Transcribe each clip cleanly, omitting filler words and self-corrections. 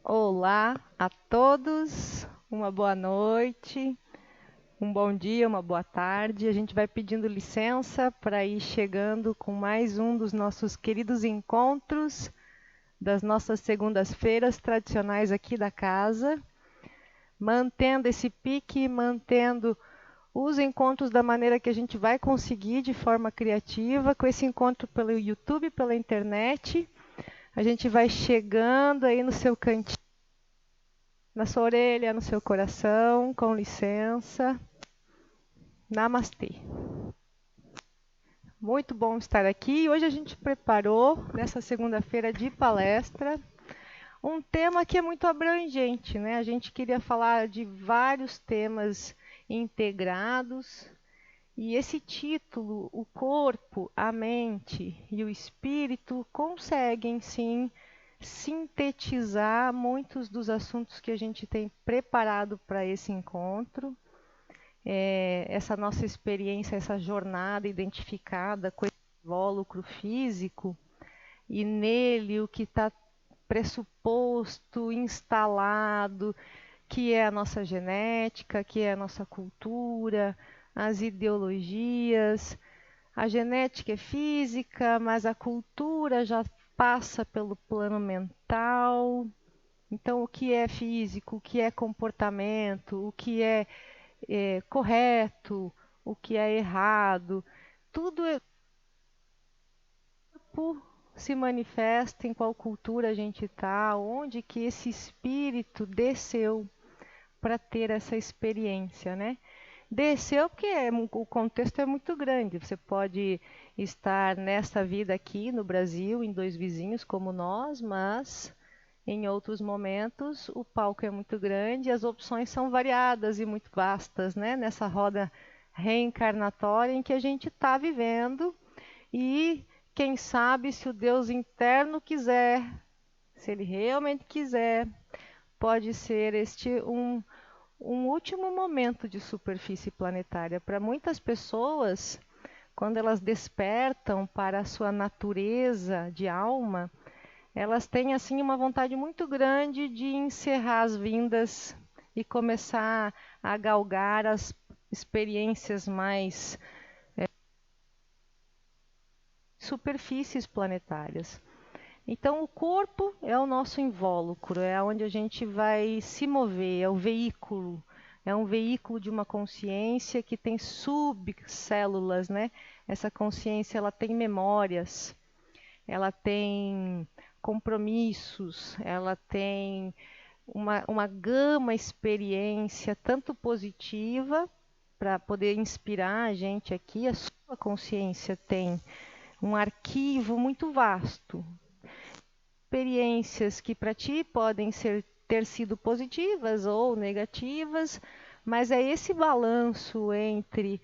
Olá a todos, uma boa noite, um bom dia, uma boa tarde. A gente vai pedindo licença para ir chegando com mais um dos nossos queridos encontros das nossas segundas-feiras tradicionais aqui da casa, mantendo esse pique, mantendo os encontros da maneira que a gente vai conseguir de forma criativa, com esse encontro pelo YouTube, pela internet. A gente vai chegando aí no seu cantinho, na sua orelha, no seu coração, com licença. Namastê. Muito bom estar aqui. Hoje a gente preparou, nessa segunda-feira de palestra, um tema que é muito abrangente, né? A gente queria falar de vários temas integrados. E esse título, o corpo, a mente e o espírito, conseguem sim sintetizar muitos dos assuntos que a gente tem preparado para esse encontro. Essa nossa experiência, essa jornada identificada com esse invólucro físico e nele o que está pressuposto, instalado, que é a nossa genética, que é a nossa cultura, as ideologias. A genética é física, mas a cultura já passa pelo plano mental. Então, o que é físico, o que é comportamento, o que é correto, o que é errado, tudo se manifesta em qual cultura a gente está, onde que esse espírito desceu para ter essa experiência, né? Desceu porque o contexto é muito grande. Você pode estar nessa vida aqui no Brasil, em dois vizinhos como nós, mas em outros momentos o palco é muito grande, as opções são variadas e muito vastas, né? Nessa roda reencarnatória em que a gente está vivendo e quem sabe se o Deus interno quiser, se ele realmente quiser, pode ser um último momento de superfície planetária. Para muitas pessoas, quando elas despertam para a sua natureza de alma, elas têm assim uma vontade muito grande de encerrar as vindas e começar a galgar as experiências mais superfícies planetárias. Então, o corpo é o nosso invólucro, é onde a gente vai se mover, é o veículo. É um veículo de uma consciência que tem subcélulas, né? Essa consciência, ela tem memórias, ela tem compromissos, ela tem uma gama experiência, tanto positiva, para poder inspirar a gente aqui, a sua consciência tem um arquivo muito vasto, experiências que para ti podem ter sido positivas ou negativas, mas é esse balanço entre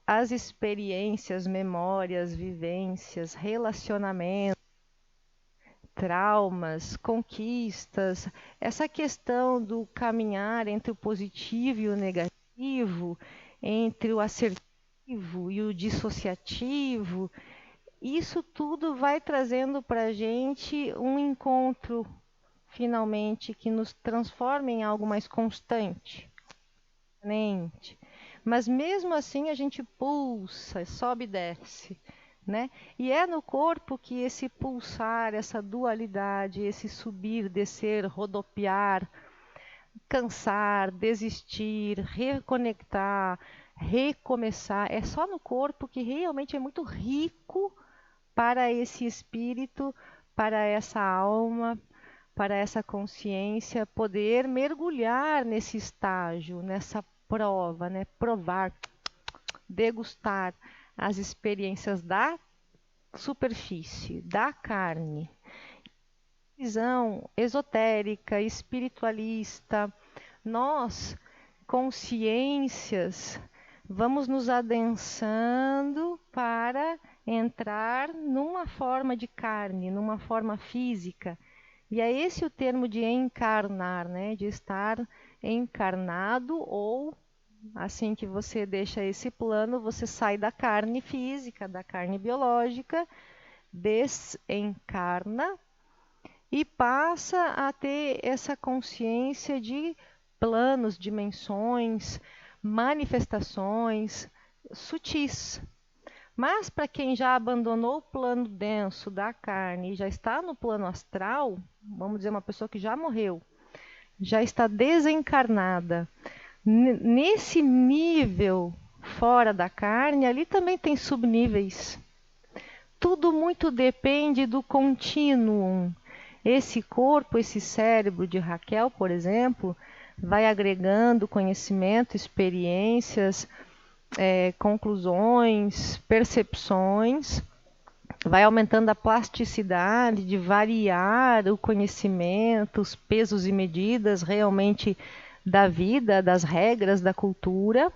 as experiências, memórias, vivências, relacionamentos, traumas, conquistas, essa questão do caminhar entre o positivo e o negativo, entre o assertivo e o dissociativo, isso tudo vai trazendo para a gente um encontro, finalmente, que nos transforma em algo mais constante. Mas mesmo assim a gente pulsa, sobe e desce, né? E é no corpo que esse pulsar, essa dualidade, esse subir, descer, rodopiar, cansar, desistir, reconectar, recomeçar, é só no corpo que realmente é muito rico para esse espírito, para essa alma, para essa consciência poder mergulhar nesse estágio, nessa prova, né? Provar, degustar as experiências da superfície, da carne. Visão esotérica, espiritualista, nós, consciências, vamos nos adensando para entrar numa forma de carne, numa forma física. E é esse o termo de encarnar, né? De estar encarnado, ou assim que você deixa esse plano, você sai da carne física, da carne biológica, desencarna e passa a ter essa consciência de planos, dimensões, manifestações sutis. Mas para quem já abandonou o plano denso da carne e já está no plano astral, vamos dizer, uma pessoa que já morreu, já está desencarnada, nesse nível fora da carne, ali também tem subníveis. Tudo muito depende do contínuo. Esse corpo, esse cérebro de Raquel, por exemplo, vai agregando conhecimento, experiências, conclusões, percepções, vai aumentando a plasticidade de variar o conhecimento, os pesos e medidas realmente da vida, das regras da cultura.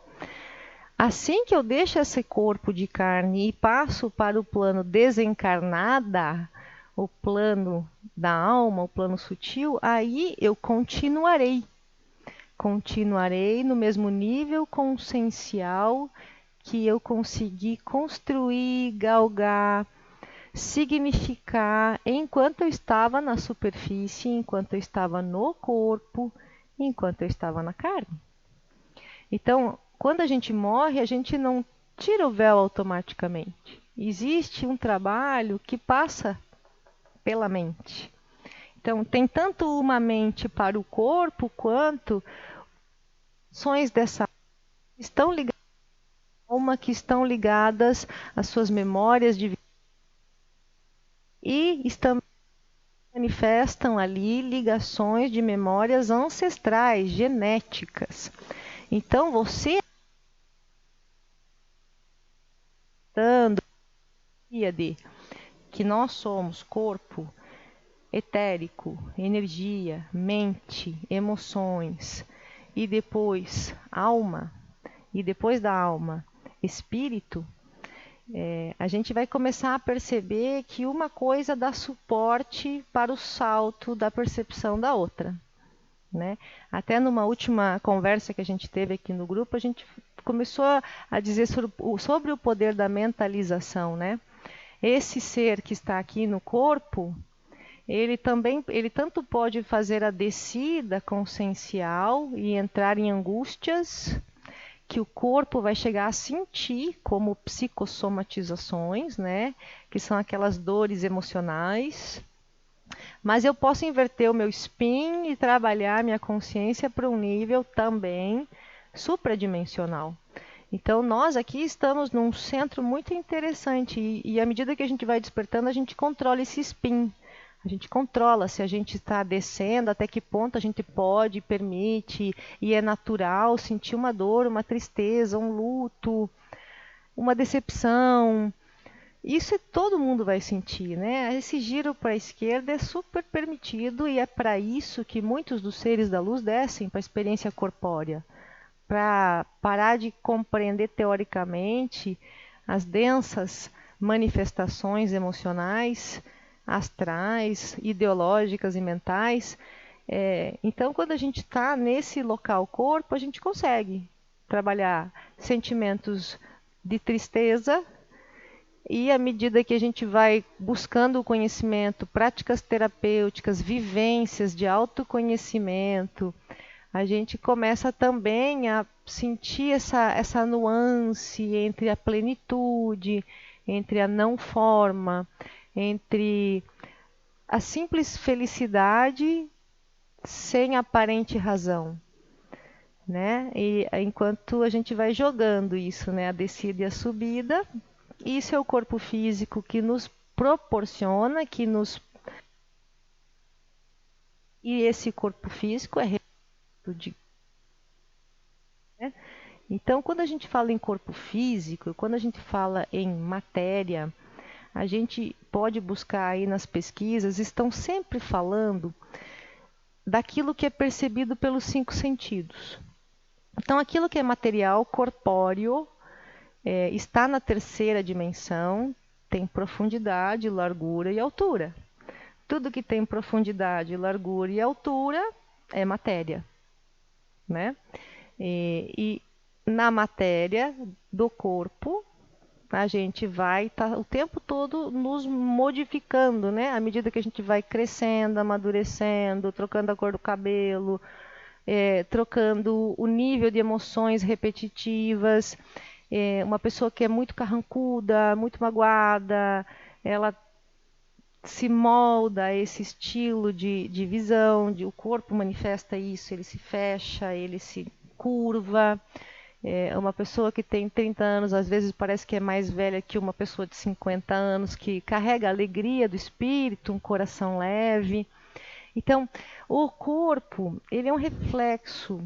Assim que eu deixo esse corpo de carne e passo para o plano desencarnada, o plano da alma, o plano sutil, aí eu continuarei. Continuarei no mesmo nível consciencial que eu consegui construir, galgar, significar enquanto eu estava na superfície, enquanto eu estava no corpo, enquanto eu estava na carne. Então, quando a gente morre, a gente não tira o véu automaticamente. Existe um trabalho que passa pela mente. Então, tem tanto uma mente para o corpo, quanto ações dessa estão ligadas à alma, que estão ligadas às suas memórias de vida e estão manifestam ali ligações de memórias ancestrais, genéticas. Então, você estando de que nós somos corpo etérico, energia, mente, emoções e depois alma, e depois da alma, espírito, a gente vai começar a perceber que uma coisa dá suporte para o salto da percepção da outra, né? Até numa última conversa que a gente teve aqui no grupo, a gente começou a dizer sobre o poder da mentalização, né? Esse ser que está aqui no corpo, ele tanto pode fazer a descida consciencial e entrar em angústias que o corpo vai chegar a sentir como psicossomatizações, né? Que são aquelas dores emocionais. Mas eu posso inverter o meu spin e trabalhar minha consciência para um nível também supradimensional. Então, nós aqui estamos num centro muito interessante e à medida que a gente vai despertando, a gente controla esse spin. A gente controla se a gente está descendo, até que ponto a gente pode, permite, e é natural sentir uma dor, uma tristeza, um luto, uma decepção. Isso todo mundo vai sentir, né? Esse giro para a esquerda é super permitido e é para isso que muitos dos seres da luz descem para a experiência corpórea, para parar de compreender teoricamente as densas manifestações emocionais, astrais, ideológicas e mentais. Então, quando a gente está nesse local corpo, a gente consegue trabalhar sentimentos de tristeza e à medida que a gente vai buscando o conhecimento, práticas terapêuticas, vivências de autoconhecimento, a gente começa também a sentir essa nuance entre a plenitude, entre a não forma, entre a simples felicidade sem aparente razão, né? E enquanto a gente vai jogando isso, né, a descida e a subida, isso é o corpo físico que nos proporciona, e esse corpo físico é reto de, né? Então, quando a gente fala em corpo físico, quando a gente fala em matéria, a gente pode buscar aí nas pesquisas, estão sempre falando daquilo que é percebido pelos 5 sentidos. Então, aquilo que é material, corpóreo, está na terceira dimensão, tem profundidade, largura e altura. Tudo que tem profundidade, largura e altura é matéria, né? E na matéria do corpo a gente vai estar o tempo todo nos modificando, né? À medida que a gente vai crescendo, amadurecendo, trocando a cor do cabelo, trocando o nível de emoções repetitivas. Uma pessoa que é muito carrancuda, muito magoada, ela se molda a esse estilo de visão, o corpo manifesta isso, ele se fecha, ele se curva. Uma pessoa que tem 30 anos, às vezes parece que é mais velha que uma pessoa de 50 anos, que carrega a alegria do espírito, um coração leve. Então, o corpo, ele é um reflexo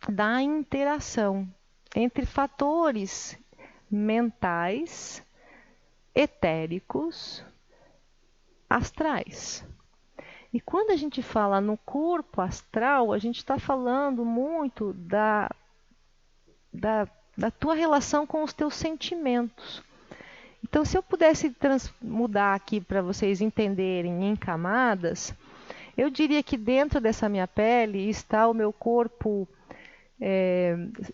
da interação entre fatores mentais, etéricos, astrais. E quando a gente fala no corpo astral, a gente está falando muito da tua relação com os teus sentimentos. Então, se eu pudesse mudar aqui para vocês entenderem em camadas, eu diria que dentro dessa minha pele está o meu corpo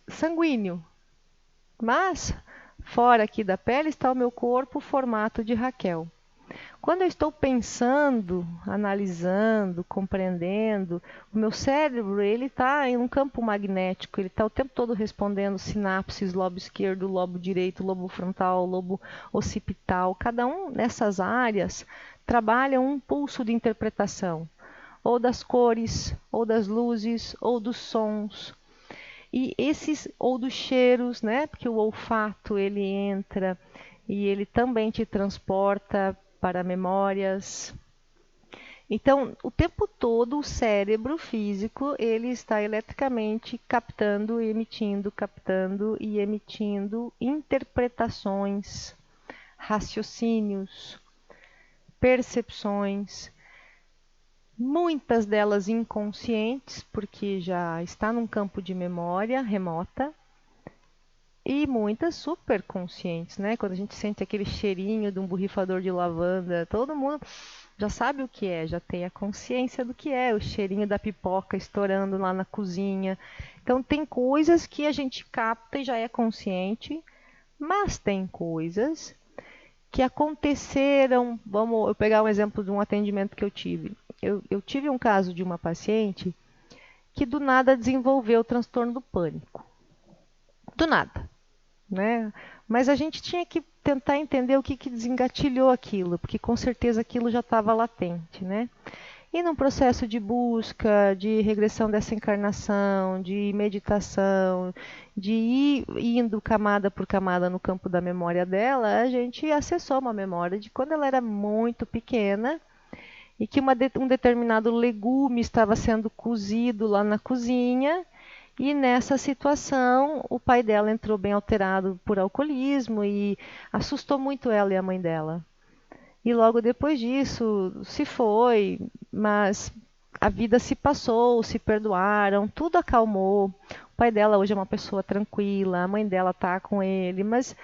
sanguíneo, mas fora aqui da pele está o meu corpo formato de Raquel. Quando eu estou pensando, analisando, compreendendo, o meu cérebro ele está em um campo magnético, ele está o tempo todo respondendo sinapses, lobo esquerdo, lobo direito, lobo frontal, lobo occipital. Cada um nessas áreas trabalha um pulso de interpretação, ou das cores, ou das luzes, ou dos sons. E esses, ou dos cheiros, né? Porque o olfato ele entra e ele também te transporta para memórias. Então, o tempo todo o cérebro físico ele está eletricamente captando e emitindo interpretações, raciocínios, percepções, muitas delas inconscientes, porque já está num campo de memória remota, e muitas super conscientes, né? Quando a gente sente aquele cheirinho de um borrifador de lavanda, todo mundo já sabe o que é, já tem a consciência do que é, o cheirinho da pipoca estourando lá na cozinha. Então tem coisas que a gente capta e já é consciente, mas tem coisas que aconteceram. Eu pegar um exemplo de um atendimento que eu tive. Eu tive um caso de uma paciente que do nada desenvolveu o transtorno do pânico. Do nada. Né? Mas a gente tinha que tentar entender o que desengatilhou aquilo, porque com certeza aquilo já estava latente, né? E num processo de busca, de regressão dessa encarnação, de meditação, de ir indo camada por camada no campo da memória dela, a gente acessou uma memória de quando ela era muito pequena e que um determinado legume estava sendo cozido lá na cozinha. E nessa situação, o pai dela entrou bem alterado por alcoolismo e assustou muito ela e a mãe dela. E logo depois disso, se foi, mas a vida se passou, se perdoaram, tudo acalmou. O pai dela hoje é uma pessoa tranquila, a mãe dela tá com ele, mas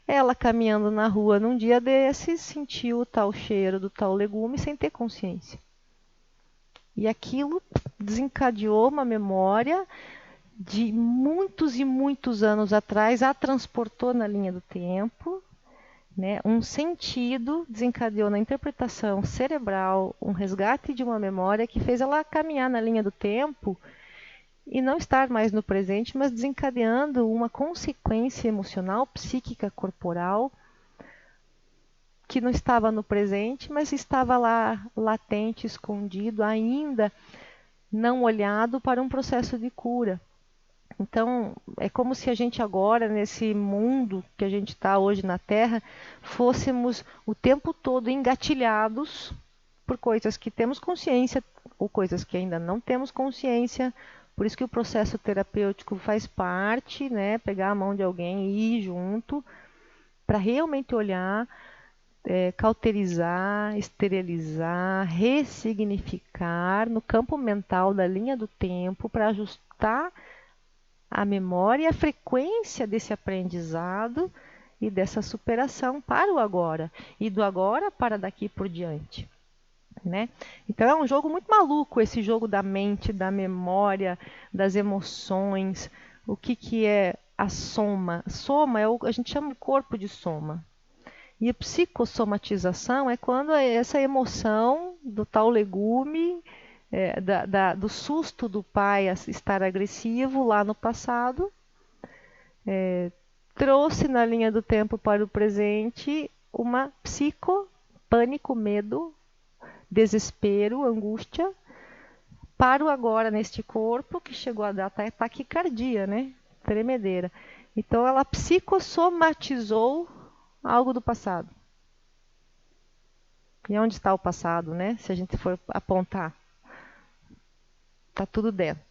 ela caminhando na rua num dia desses, sentiu o tal cheiro do tal legume sem ter consciência. E aquilo desencadeou uma memória de muitos e muitos anos atrás, a transportou na linha do tempo, né? Um sentido desencadeou na interpretação cerebral, um resgate de uma memória que fez ela caminhar na linha do tempo e não estar mais no presente, mas desencadeando uma consequência emocional, psíquica, corporal, que não estava no presente, mas estava lá latente, escondido, ainda não olhado para um processo de cura. Então, é como se a gente agora, nesse mundo que a gente está hoje na Terra, fôssemos o tempo todo engatilhados por coisas que temos consciência ou coisas que ainda não temos consciência. Por isso que o processo terapêutico faz parte, né? Pegar a mão de alguém e ir junto para realmente olhar, cauterizar, esterilizar, ressignificar no campo mental da linha do tempo para ajustar a memória e a frequência desse aprendizado e dessa superação para o agora e do agora para daqui por diante, né? Então é um jogo muito maluco esse jogo da mente, da memória, das emoções, o que é a soma. Soma a gente chama o corpo de soma. E a psicossomatização é quando essa emoção do tal legume, do susto do pai a estar agressivo lá no passado, trouxe na linha do tempo para o presente uma pânico, medo, desespero, angústia, para o agora neste corpo que chegou a dar taquicardia, né? Tremedeira. Então ela psicossomatizou algo do passado. E onde está o passado, né? Se a gente for apontar, está tudo dentro.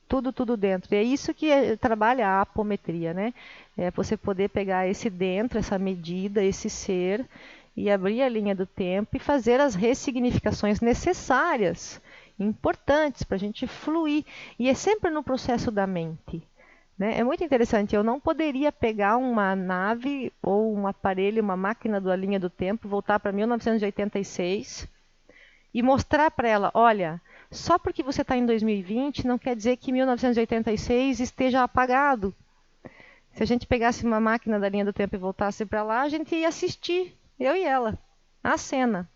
Tudo dentro. E é isso que trabalha a apometria, né? É você poder pegar esse dentro, essa medida, esse ser, e abrir a linha do tempo e fazer as ressignificações necessárias, importantes para a gente fluir. E é sempre no processo da mente. Né? É muito interessante, eu não poderia pegar uma nave ou um aparelho, uma máquina da linha do tempo, voltar para 1986 e mostrar para ela, olha, só porque você está em 2020 não quer dizer que 1986 esteja apagado. Se a gente pegasse uma máquina da linha do tempo e voltasse para lá, a gente ia assistir, eu e ela, a cena.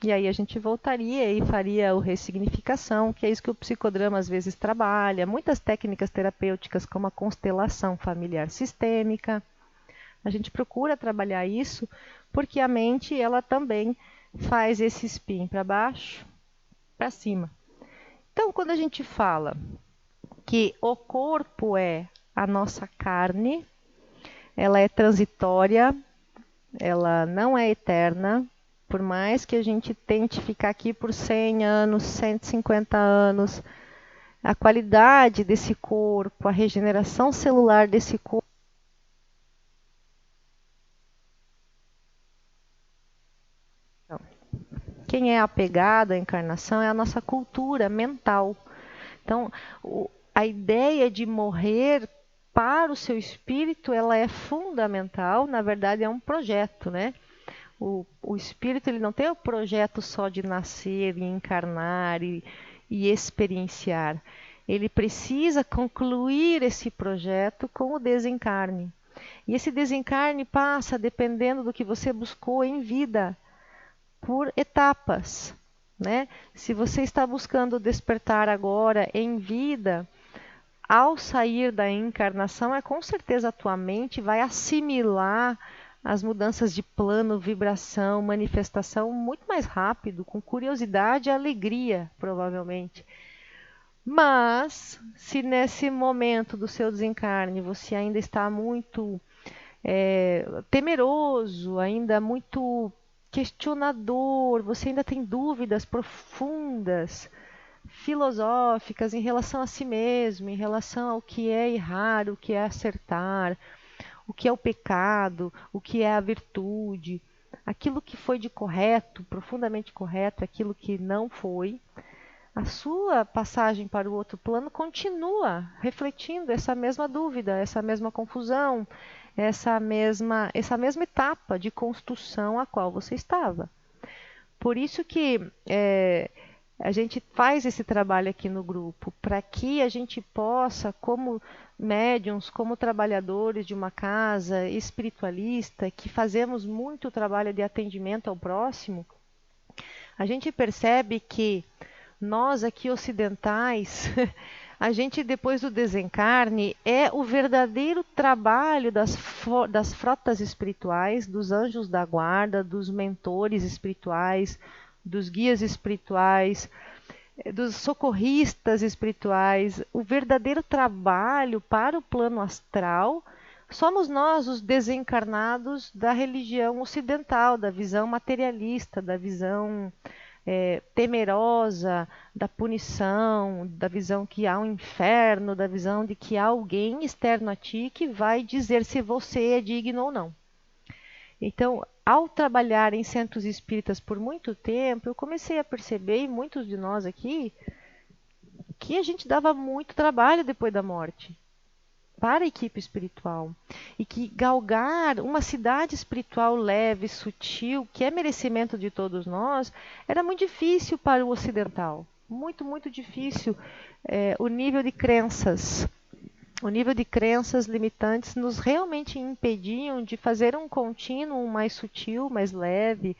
E aí a gente voltaria e faria o ressignificação, que é isso que o psicodrama às vezes trabalha. Muitas técnicas terapêuticas, como a constelação familiar sistêmica. A gente procura trabalhar isso, porque a mente ela também faz esse spin para baixo, para cima. Então, quando a gente fala que o corpo é a nossa carne, ela é transitória, ela não é eterna, por mais que a gente tente ficar aqui por 100 anos, 150 anos, a qualidade desse corpo, a regeneração celular desse corpo, quem é apegado à encarnação é a nossa cultura mental. Então, a ideia de morrer para o seu espírito, ela é fundamental, na verdade é um projeto, né? O espírito ele não tem o projeto só de nascer e encarnar e experienciar. Ele precisa concluir esse projeto com o desencarne. E esse desencarne passa, dependendo do que você buscou em vida, por etapas, né? Se você está buscando despertar agora em vida, ao sair da encarnação, com certeza a tua mente vai assimilar as mudanças de plano, vibração, manifestação muito mais rápido, com curiosidade e alegria, provavelmente. Mas, se nesse momento do seu desencarne você ainda está muito temeroso, ainda muito questionador, você ainda tem dúvidas profundas, filosóficas em relação a si mesmo, em relação ao que é errar, o que é acertar, o que é o pecado, o que é a virtude, aquilo que foi de correto, profundamente correto, aquilo que não foi. A sua passagem para o outro plano continua refletindo essa mesma dúvida, essa mesma confusão, essa mesma etapa de construção a qual você estava. Por isso que a gente faz esse trabalho aqui no grupo, para que a gente possa, como médiums, como trabalhadores de uma casa espiritualista, que fazemos muito trabalho de atendimento ao próximo, a gente percebe que nós aqui ocidentais, a gente depois do desencarne é o verdadeiro trabalho das frotas espirituais, dos anjos da guarda, dos mentores espirituais, dos guias espirituais, dos socorristas espirituais. O verdadeiro trabalho para o plano astral somos nós, os desencarnados da religião ocidental, da visão materialista, da visão temerosa da punição, da visão que há um inferno, da visão de que há alguém externo a ti que vai dizer se você é digno ou não. Então, ao trabalhar em centros espíritas por muito tempo, eu comecei a perceber, e muitos de nós aqui, que a gente dava muito trabalho depois da morte para a equipe espiritual. E que galgar uma cidade espiritual leve, sutil, que é merecimento de todos nós, era muito difícil para o ocidental. Muito, muito difícil o nível de crenças, O nível de crenças limitantes nos realmente impediam de fazer um contínuo mais sutil, mais leve,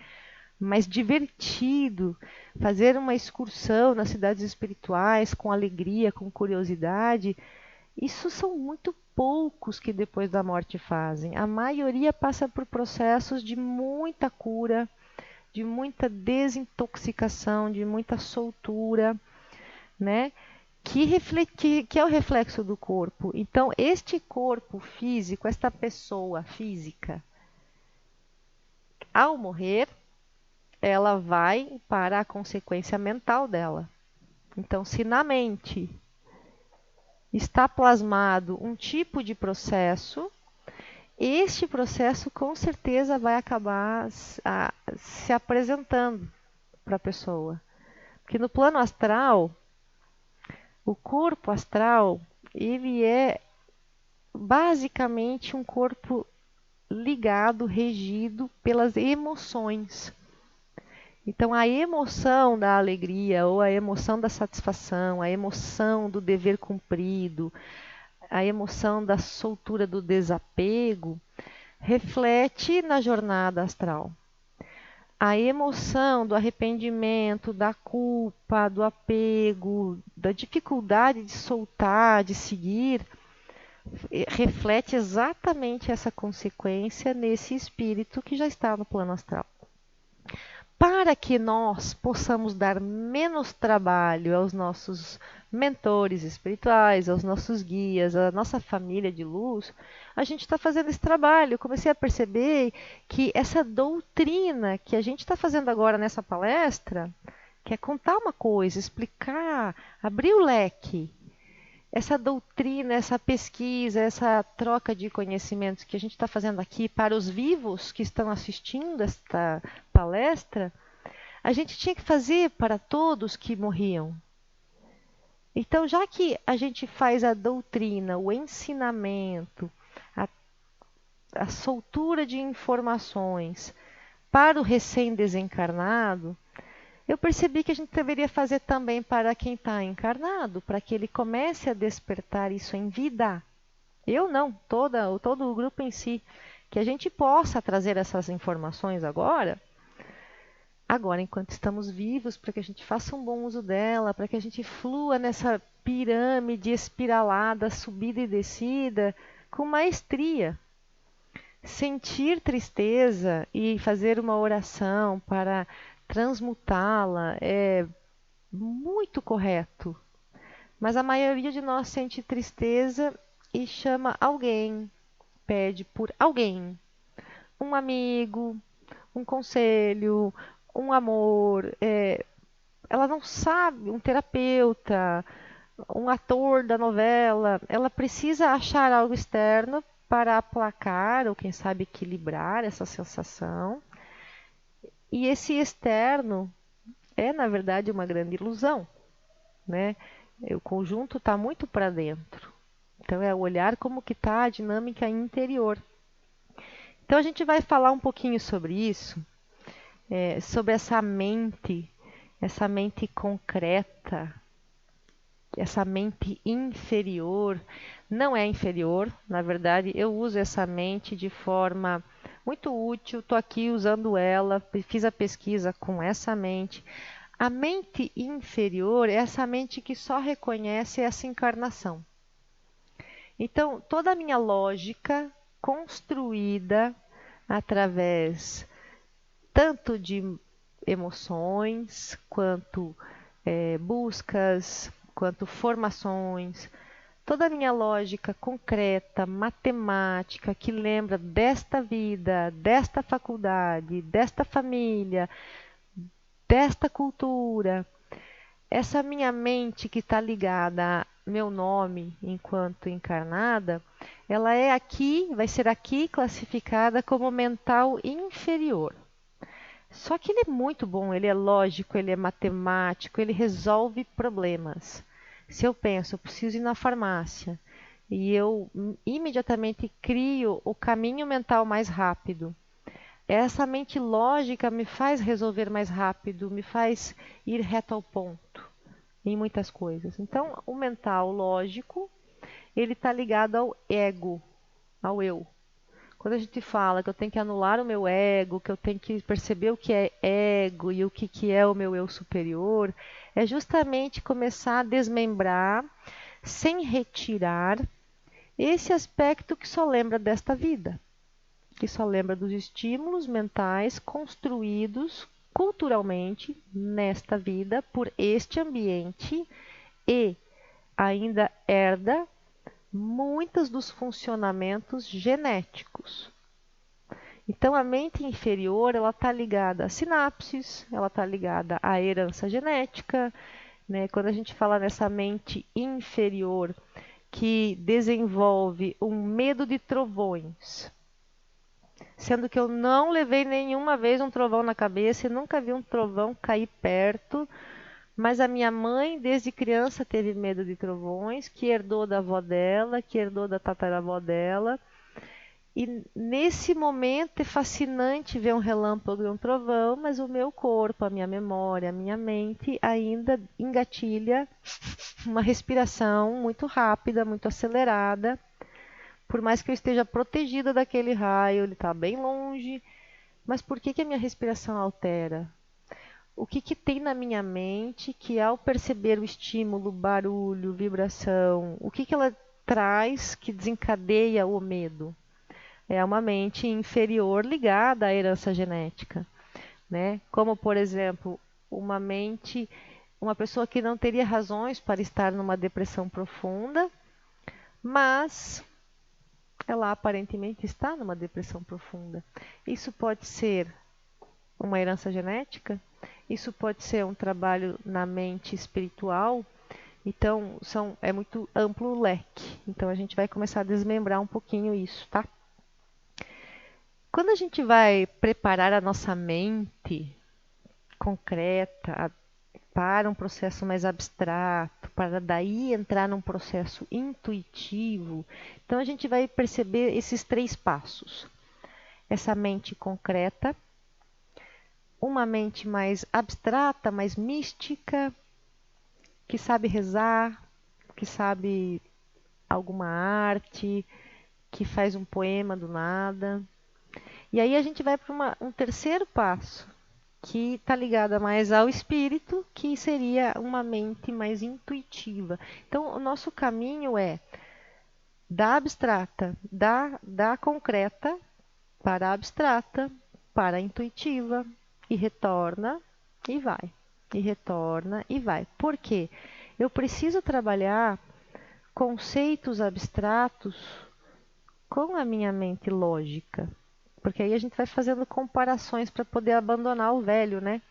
mais divertido, fazer uma excursão nas cidades espirituais com alegria, com curiosidade. Isso são muito poucos que depois da morte fazem. A maioria passa por processos de muita cura, de muita desintoxicação, de muita soltura, né? Que é o reflexo do corpo. Então, este corpo físico, esta pessoa física, ao morrer, ela vai para a consequência mental dela. Então, se na mente está plasmado um tipo de processo, este processo com certeza vai acabar se apresentando para a pessoa. Porque no plano astral, o corpo astral, ele é basicamente um corpo ligado, regido pelas emoções. Então, a emoção da alegria, ou a emoção da satisfação, a emoção do dever cumprido, a emoção da soltura do desapego, reflete na jornada astral. A emoção do arrependimento, da culpa, do apego, da dificuldade de soltar, de seguir, reflete exatamente essa consequência nesse espírito que já está no plano astral. Para que nós possamos dar menos trabalho aos nossos mentores espirituais, aos nossos guias, à nossa família de luz, a gente está fazendo esse trabalho. Eu comecei a perceber que essa doutrina que a gente está fazendo agora nessa palestra, que é contar uma coisa, explicar, abrir o leque, essa doutrina, essa pesquisa, essa troca de conhecimentos que a gente está fazendo aqui para os vivos que estão assistindo esta palestra, a gente tinha que fazer para todos que morriam. Então, já que a gente faz a doutrina, o ensinamento, a soltura de informações para o recém-desencarnado, eu percebi que a gente deveria fazer também para quem está encarnado, para que ele comece a despertar isso em vida. Eu não, todo o grupo em si. Que a gente possa trazer essas informações agora enquanto estamos vivos, para que a gente faça um bom uso dela, para que a gente flua nessa pirâmide espiralada, subida e descida, com maestria. Sentir tristeza e fazer uma oração para transmutá-la é muito correto. Mas a maioria de nós sente tristeza e chama alguém, pede por alguém. Um amigo, um conselho, um amor. Ela não sabe, um terapeuta, um ator da novela. Ela precisa achar algo externo para aplacar ou, quem sabe, equilibrar essa sensação. E esse externo é, na verdade, uma grande ilusão, né? O conjunto está muito para dentro. Então, é olhar como que está a dinâmica interior. Então, a gente vai falar um pouquinho sobre isso, sobre essa mente concreta, essa mente inferior. Não é inferior, na verdade, eu uso essa mente de forma muito útil, estou aqui usando ela, fiz a pesquisa com essa mente. A mente inferior é essa mente que só reconhece essa encarnação. Então, toda a minha lógica construída através tanto de emoções, quanto buscas, quanto formações, toda a minha lógica concreta, matemática, que lembra desta vida, desta faculdade, desta família, desta cultura, essa minha mente que está ligada a meu nome enquanto encarnada, ela é aqui, vai ser aqui classificada como mental inferior. Só que ele é muito bom, ele é lógico, ele é matemático, ele resolve problemas. Se eu penso, eu preciso ir na farmácia e eu imediatamente crio o caminho mental mais rápido. Essa mente lógica me faz resolver mais rápido, me faz ir reto ao ponto em muitas coisas. Então, o mental lógico ele está ligado ao ego, ao eu. Quando a gente fala que eu tenho que anular o meu ego, que eu tenho que perceber o que é ego e o que é o meu eu superior, é justamente começar a desmembrar, sem retirar, esse aspecto que só lembra desta vida, que só lembra dos estímulos mentais construídos culturalmente nesta vida por este ambiente e ainda herda muitos dos funcionamentos genéticos. Então, a mente inferior, ela está ligada a sinapses, ela está ligada à herança genética, né? Quando a gente fala nessa mente inferior que desenvolve um medo de trovões, sendo que eu não levei nenhuma vez um trovão na cabeça e nunca vi um trovão cair perto, mas a minha mãe, desde criança, teve medo de trovões, que herdou da avó dela, que herdou da tataravó dela. E nesse momento é fascinante ver um relâmpago e um trovão, mas o meu corpo, a minha memória, a minha mente ainda engatilha uma respiração muito rápida, muito acelerada. Por mais que eu esteja protegida daquele raio, ele está bem longe. Mas por que a minha respiração altera? O que tem na minha mente que, ao perceber o estímulo, barulho, vibração, o que ela traz que desencadeia o medo? É uma mente inferior ligada à herança genética, né? Como, por exemplo, uma pessoa que não teria razões para estar numa depressão profunda, mas ela aparentemente está numa depressão profunda. Isso pode ser uma herança genética, isso pode ser um trabalho na mente espiritual. Então, é muito amplo o leque. Então, a gente vai começar a desmembrar um pouquinho isso, tá? Quando a gente vai preparar a nossa mente concreta para um processo mais abstrato, para daí entrar num processo intuitivo, então a gente vai perceber esses 3 passos. Essa mente concreta, uma mente mais abstrata, mais mística, que sabe rezar, que sabe alguma arte, que faz um poema do nada. E aí a gente vai para um terceiro passo, que está ligada mais ao espírito, que seria uma mente mais intuitiva. Então, o nosso caminho é da abstrata, da concreta para a abstrata, para a intuitiva, e retorna e vai, e retorna e vai. Por quê? Eu preciso trabalhar conceitos abstratos com a minha mente lógica. Porque aí a gente vai fazendo comparações para poder abandonar o velho, né?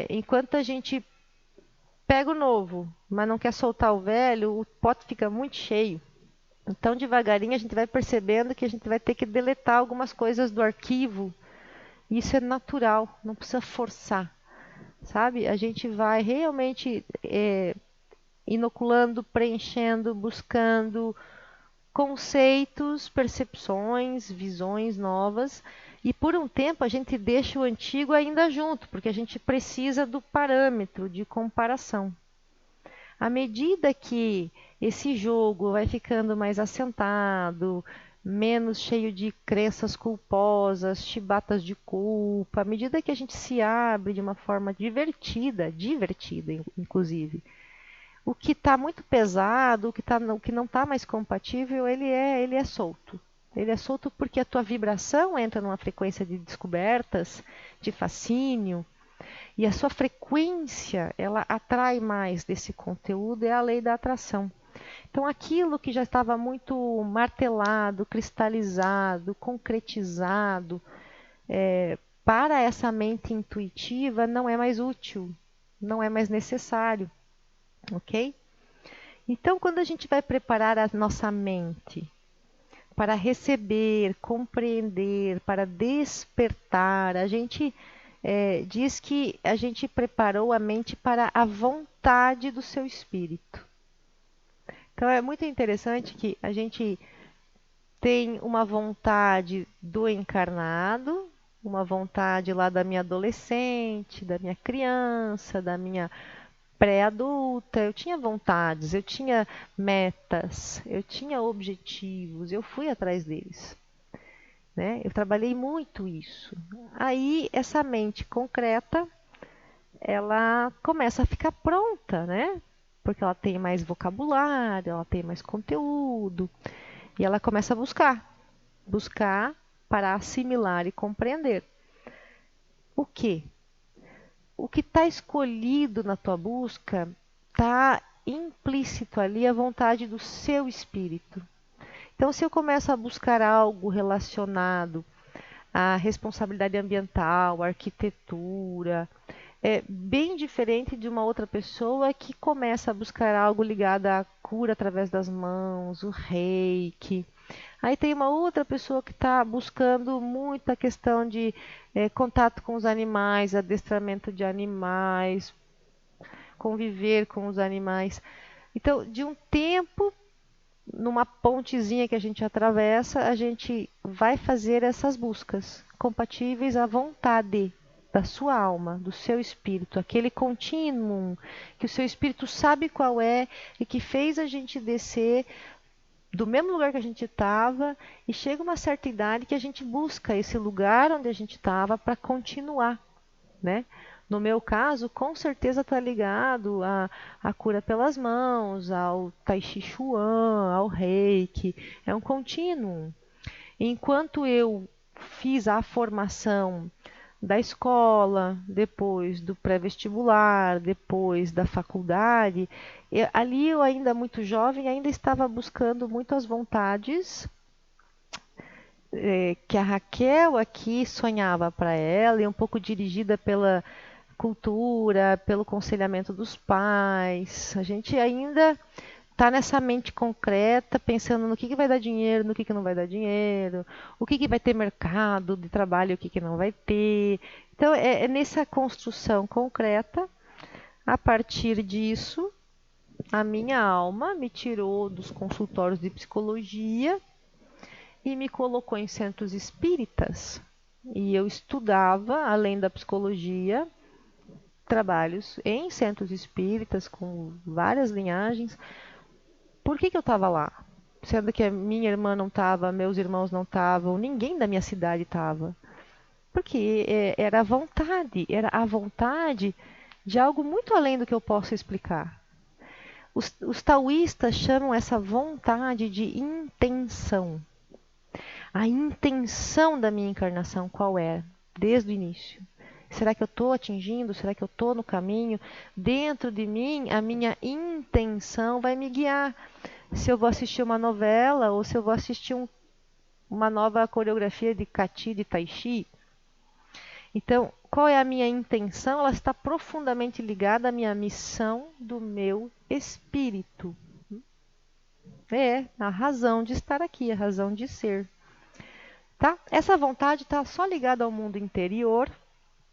Enquanto a gente pega o novo, mas não quer soltar o velho, o pote fica muito cheio. Então, devagarinho, a gente vai percebendo que a gente vai ter que deletar algumas coisas do arquivo. E isso é natural, não precisa forçar, sabe? A gente vai realmente inoculando, preenchendo, buscando conceitos, percepções, visões novas. E por um tempo a gente deixa o antigo ainda junto, porque a gente precisa do parâmetro de comparação. À medida que esse jogo vai ficando mais assentado, menos cheio de crenças culposas, chibatas de culpa, à medida que a gente se abre de uma forma divertida inclusive, o que está muito pesado, o que não está mais compatível, ele é solto. Ele é solto porque a tua vibração entra numa frequência de descobertas, de fascínio, e a sua frequência, ela atrai mais desse conteúdo, é a lei da atração. Então, aquilo que já estava muito martelado, cristalizado, concretizado, para essa mente intuitiva, não é mais útil, não é mais necessário. Ok? Então, quando a gente vai preparar a nossa mente para receber, compreender, para despertar, a gente diz que a gente preparou a mente para a vontade do seu espírito. Então, é muito interessante que a gente tem uma vontade do encarnado, uma vontade lá da minha adolescente, da minha criança, da minha pré-adulta, eu tinha vontades, eu tinha metas, eu tinha objetivos, eu fui atrás deles, né? Eu trabalhei muito isso. Aí essa mente concreta, ela começa a ficar pronta, né? Porque ela tem mais vocabulário, ela tem mais conteúdo, e ela começa a buscar para assimilar e compreender. O quê? O que está escolhido na tua busca está implícito ali a vontade do seu espírito. Então, se eu começo a buscar algo relacionado à responsabilidade ambiental, à arquitetura, é bem diferente de uma outra pessoa que começa a buscar algo ligado à cura através das mãos, o reiki. Aí tem uma outra pessoa que está buscando muito a questão de contato com os animais, adestramento de animais, conviver com os animais. Então, de um tempo, numa pontezinha que a gente atravessa, a gente vai fazer essas buscas compatíveis à vontade da sua alma, do seu espírito, aquele contínuo que o seu espírito sabe qual é e que fez a gente descer do mesmo lugar que a gente estava e chega uma certa idade que a gente busca esse lugar onde a gente estava para continuar, né? No meu caso, com certeza está ligado à cura pelas mãos, ao Tai Chi Chuan, ao Reiki. É um contínuo. Enquanto eu fiz a formação da escola, depois do pré-vestibular, depois da faculdade, ali eu ainda muito jovem, ainda estava buscando muito as vontades que a Raquel aqui sonhava para ela, e um pouco dirigida pela cultura, pelo aconselhamento dos pais. A gente ainda está nessa mente concreta, pensando no que vai dar dinheiro, no que não vai dar dinheiro, o que vai ter mercado de trabalho, o que não vai ter. Então, é nessa construção concreta, a partir disso, a minha alma me tirou dos consultórios de psicologia e me colocou em centros espíritas. E eu estudava, além da psicologia, trabalhos em centros espíritas com várias linhagens. Por que eu estava lá? Sendo que a minha irmã não estava, meus irmãos não estavam, ninguém da minha cidade estava. Porque era a vontade de algo muito além do que eu posso explicar. Os taoístas chamam essa vontade de intenção. A intenção da minha encarnação qual é? Desde o início. Será que eu estou atingindo? Será que eu estou no caminho? Dentro de mim, a minha intenção vai me guiar. Se eu vou assistir uma novela ou se eu vou assistir uma nova coreografia de Kati, de Tai Chi. Então, qual é a minha intenção? Ela está profundamente ligada à minha missão do meu espírito. É a razão de estar aqui, a razão de ser. Tá? Essa vontade está só ligada ao mundo interior,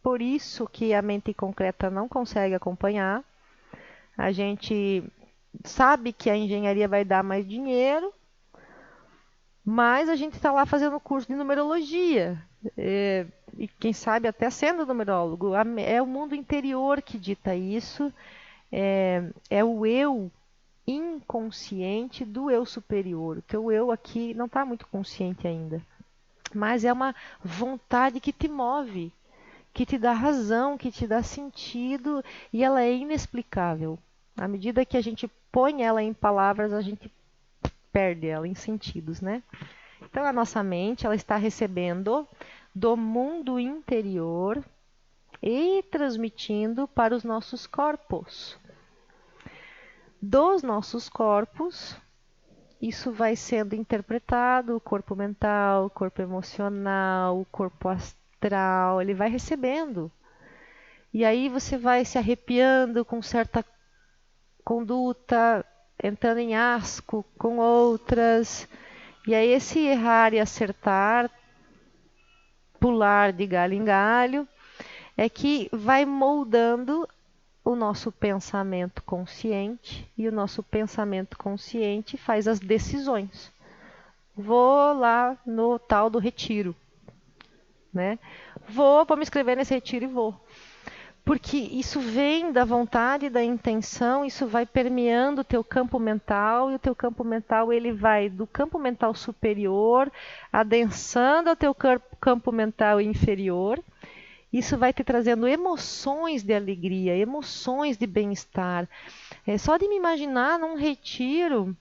por isso que a mente concreta não consegue acompanhar. A gente sabe que a engenharia vai dar mais dinheiro, mas a gente está lá fazendo curso de numerologia. E quem sabe até sendo numerólogo. É o mundo interior que dita isso. É o eu inconsciente do eu superior. O teu eu aqui não está muito consciente ainda. Mas é uma vontade que te move, que te dá razão, que te dá sentido, e ela é inexplicável. À medida que a gente põe ela em palavras, a gente perde ela em sentidos, né? Então a nossa mente, ela está recebendo do mundo interior e transmitindo para os nossos corpos. Dos nossos corpos, isso vai sendo interpretado, o corpo mental, o corpo emocional, o corpo astral, ele vai recebendo. E aí você vai se arrepiando com certa conduta, entrando em asco com outras. E aí esse errar e acertar, pular de galho em galho, é que vai moldando o nosso pensamento consciente, e o nosso pensamento consciente faz as decisões. Vou lá no tal do retiro, né? Vou me inscrever nesse retiro e vou. Porque isso vem da vontade, da intenção, isso vai permeando o teu campo mental, e o teu campo mental ele vai do campo mental superior, adensando ao teu campo mental inferior. Isso vai te trazendo emoções de alegria, emoções de bem-estar. É só de me imaginar num retiro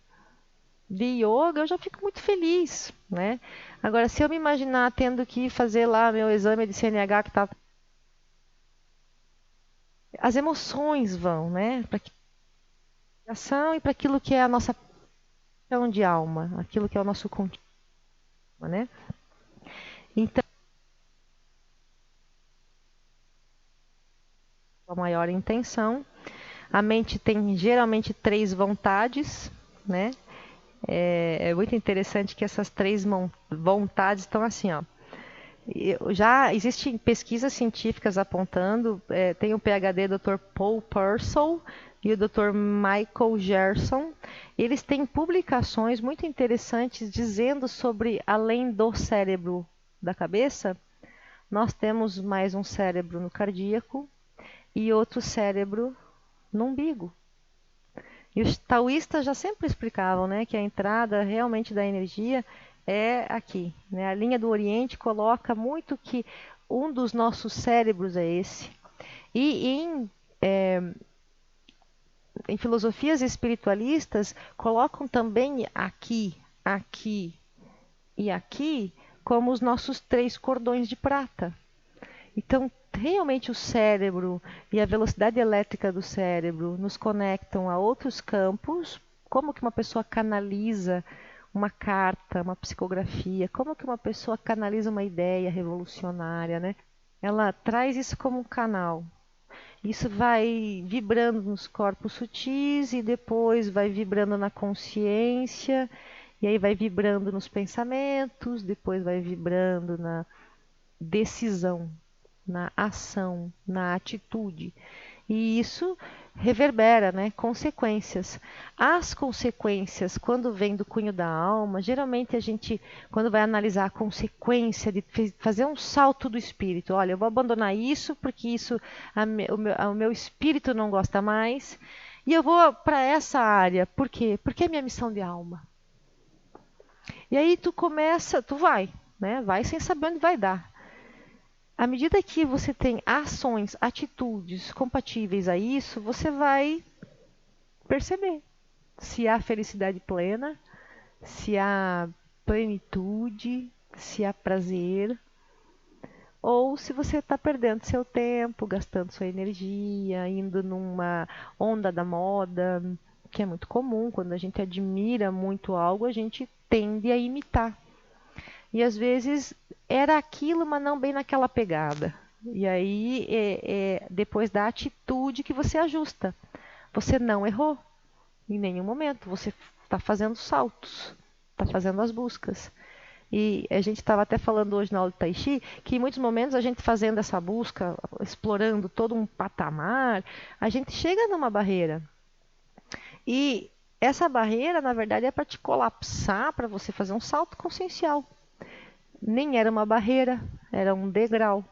de yoga, eu já fico muito feliz, né? Agora, se eu me imaginar tendo que fazer lá meu exame de CNH que tá, as emoções vão, né? Para a ação e para aquilo que é a nossa questão de alma, aquilo que é o nosso contínuo, né? Então, a maior intenção, a mente tem geralmente três vontades, né? É muito interessante que essas três vontades estão assim, ó. Já existem pesquisas científicas apontando, tem o PhD Dr. Paul Purcell e o Dr. Michael Gerson. Eles têm publicações muito interessantes dizendo sobre, além do cérebro da cabeça, nós temos mais um cérebro no cardíaco e outro cérebro no umbigo. E os taoístas já sempre explicavam, né, que a entrada realmente da energia é aqui, né? A linha do Oriente coloca muito que um dos nossos cérebros é esse. E em filosofias espiritualistas colocam também aqui, aqui e aqui como os nossos três cordões de prata. Então, realmente o cérebro e a velocidade elétrica do cérebro nos conectam a outros campos, como que uma pessoa canaliza uma carta, uma psicografia, como que uma pessoa canaliza uma ideia revolucionária, né? Ela traz isso como um canal. Isso vai vibrando nos corpos sutis e depois vai vibrando na consciência, e aí vai vibrando nos pensamentos, depois vai vibrando na decisão, na ação, na atitude. E isso reverbera, né, consequências. As consequências, quando vem do cunho da alma, geralmente a gente, quando vai analisar a consequência de fazer um salto do espírito, olha, eu vou abandonar isso porque isso o meu espírito não gosta mais, e eu vou para essa área. Por quê? Porque é minha missão de alma. E aí tu começa, tu vai, né? Vai sem saber onde vai dar. À medida que você tem ações, atitudes compatíveis a isso, você vai perceber se há felicidade plena, se há plenitude, se há prazer, ou se você está perdendo seu tempo, gastando sua energia, indo numa onda da moda, que é muito comum. Quando a gente admira muito algo, a gente tende a imitar. E às vezes era aquilo, mas não bem naquela pegada. E aí, depois da atitude que você ajusta. Você não errou em nenhum momento. Você está fazendo saltos, está fazendo as buscas. E a gente estava até falando hoje na aula de Tai Chi que em muitos momentos a gente fazendo essa busca, explorando todo um patamar, a gente chega numa barreira. E essa barreira, na verdade, é para te colapsar, para você fazer um salto consciencial. Nem era uma barreira, era um degrau,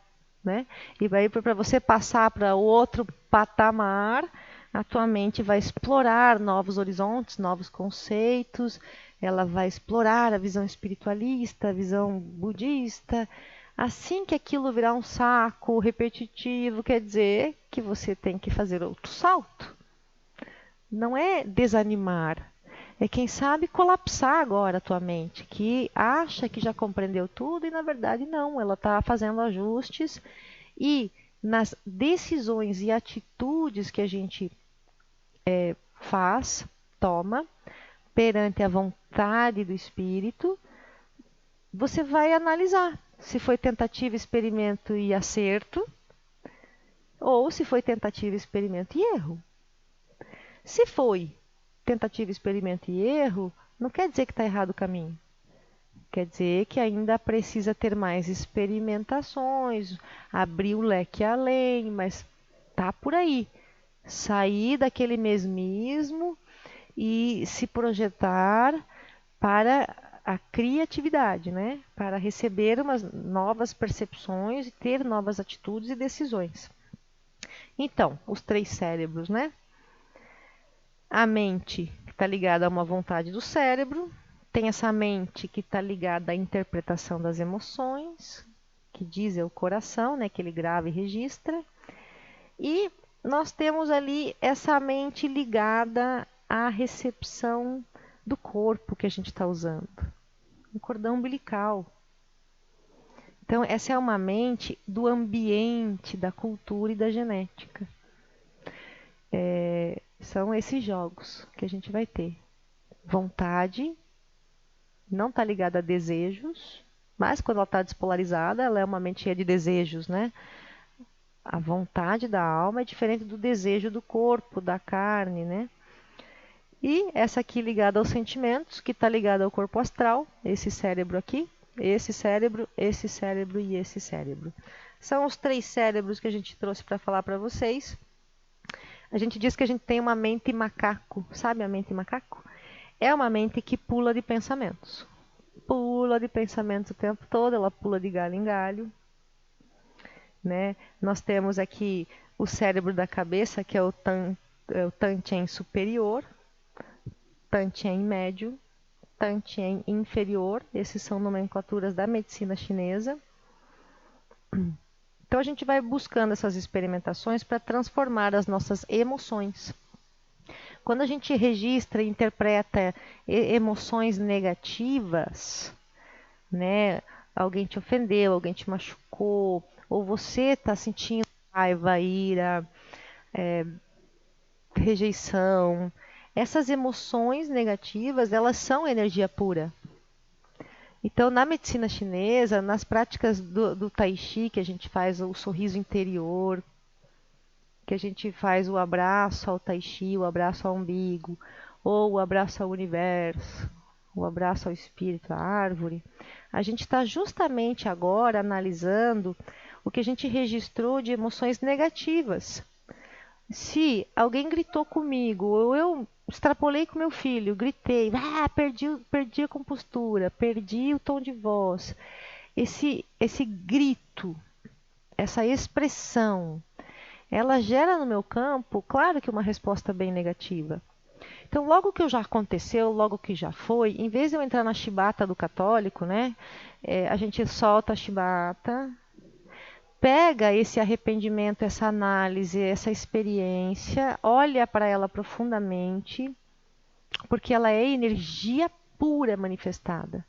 né? E aí para você passar para outro patamar, a tua mente vai explorar novos horizontes, novos conceitos, ela vai explorar a visão espiritualista, a visão budista. Assim que aquilo virar um saco repetitivo, quer dizer que você tem que fazer outro salto. Não é desanimar, é quem sabe colapsar agora a tua mente, que acha que já compreendeu tudo e na verdade não, ela está fazendo ajustes e nas decisões e atitudes que a gente faz, toma, perante a vontade do espírito, você vai analisar se foi tentativa, experimento e acerto ou se foi tentativa, experimento e erro. Se foi tentativa, experimento e erro, não quer dizer que está errado o caminho. Quer dizer que ainda precisa ter mais experimentações, abrir o leque além, mas tá por aí. Sair daquele mesmismo e se projetar para a criatividade, né? Para receber umas novas percepções e ter novas atitudes e decisões. Então, os três cérebros, né? A mente, que está ligada a uma vontade do cérebro, tem essa mente que está ligada à interpretação das emoções, que diz é o coração, né? Que ele grava e registra. E nós temos ali essa mente ligada à recepção do corpo que a gente está usando, o cordão umbilical. Então, essa é uma mente do ambiente, da cultura e da genética. São esses jogos que a gente vai ter. Vontade não está ligada a desejos, mas quando ela está despolarizada, ela é uma mente cheia de desejos, né? A vontade da alma é diferente do desejo do corpo, da carne, né? E essa aqui ligada aos sentimentos, que está ligada ao corpo astral, esse cérebro aqui, esse cérebro e esse cérebro. São os três cérebros que a gente trouxe para falar para vocês. A gente diz que a gente tem uma mente macaco, sabe a mente macaco? É uma mente que pula de pensamentos. Pula de pensamentos o tempo todo, ela pula de galho em galho. Né? Nós temos aqui o cérebro da cabeça, que é o Tantien superior, Tantien médio, Tantien inferior. Esses são nomenclaturas da medicina chinesa. Então a gente vai buscando essas experimentações para transformar as nossas emoções. Quando a gente registra e interpreta emoções negativas, né? Alguém te ofendeu, alguém te machucou, ou você está sentindo raiva, ira, rejeição. Essas emoções negativas, elas são energia pura. Então, na medicina chinesa, nas práticas do Tai Chi, que a gente faz o sorriso interior, que a gente faz o abraço ao Tai Chi, o abraço ao umbigo, ou o abraço ao universo, o abraço ao espírito, à árvore, a gente está justamente agora analisando o que a gente registrou de emoções negativas. Se alguém gritou comigo, ou eu extrapolei com meu filho, gritei, perdi a compostura, perdi o tom de voz. Esse grito, essa expressão, ela gera no meu campo, claro que uma resposta bem negativa. Então, logo que já aconteceu, logo que já foi, em vez de eu entrar na chibata do católico, né, a gente solta a chibata, pega esse arrependimento, essa análise, essa experiência, olha para ela profundamente, porque ela é energia pura manifestada.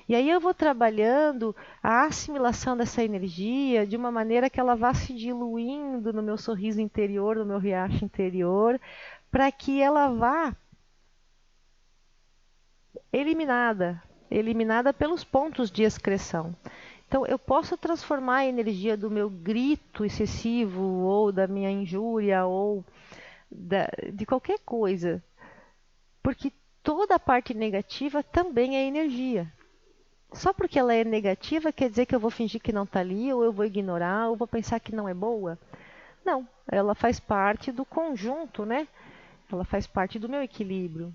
E aí eu vou trabalhando a assimilação dessa energia de uma maneira que ela vá se diluindo no meu sorriso interior, no meu riacho interior, para que ela vá eliminada pelos pontos de excreção. Então, eu posso transformar a energia do meu grito excessivo, ou da minha injúria, ou de qualquer coisa, porque toda a parte negativa também é energia. Só porque ela é negativa quer dizer que eu vou fingir que não está ali, ou eu vou ignorar, ou vou pensar que não é boa? Não, ela faz parte do conjunto, né? Ela faz parte do meu equilíbrio.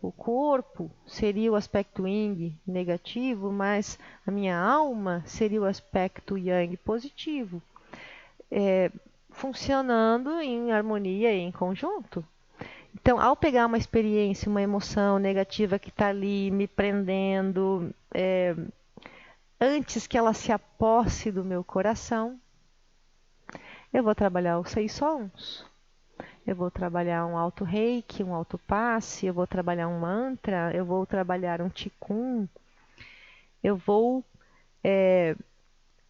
O corpo seria o aspecto yin negativo, mas a minha alma seria o aspecto yang positivo, funcionando em harmonia e em conjunto. Então, ao pegar uma experiência, uma emoção negativa que está ali me prendendo, antes que ela se aposse do meu coração, eu vou trabalhar os 6 sons. Eu vou trabalhar um alto reiki, um alto passe, eu vou trabalhar um mantra, eu vou trabalhar um qigong, eu vou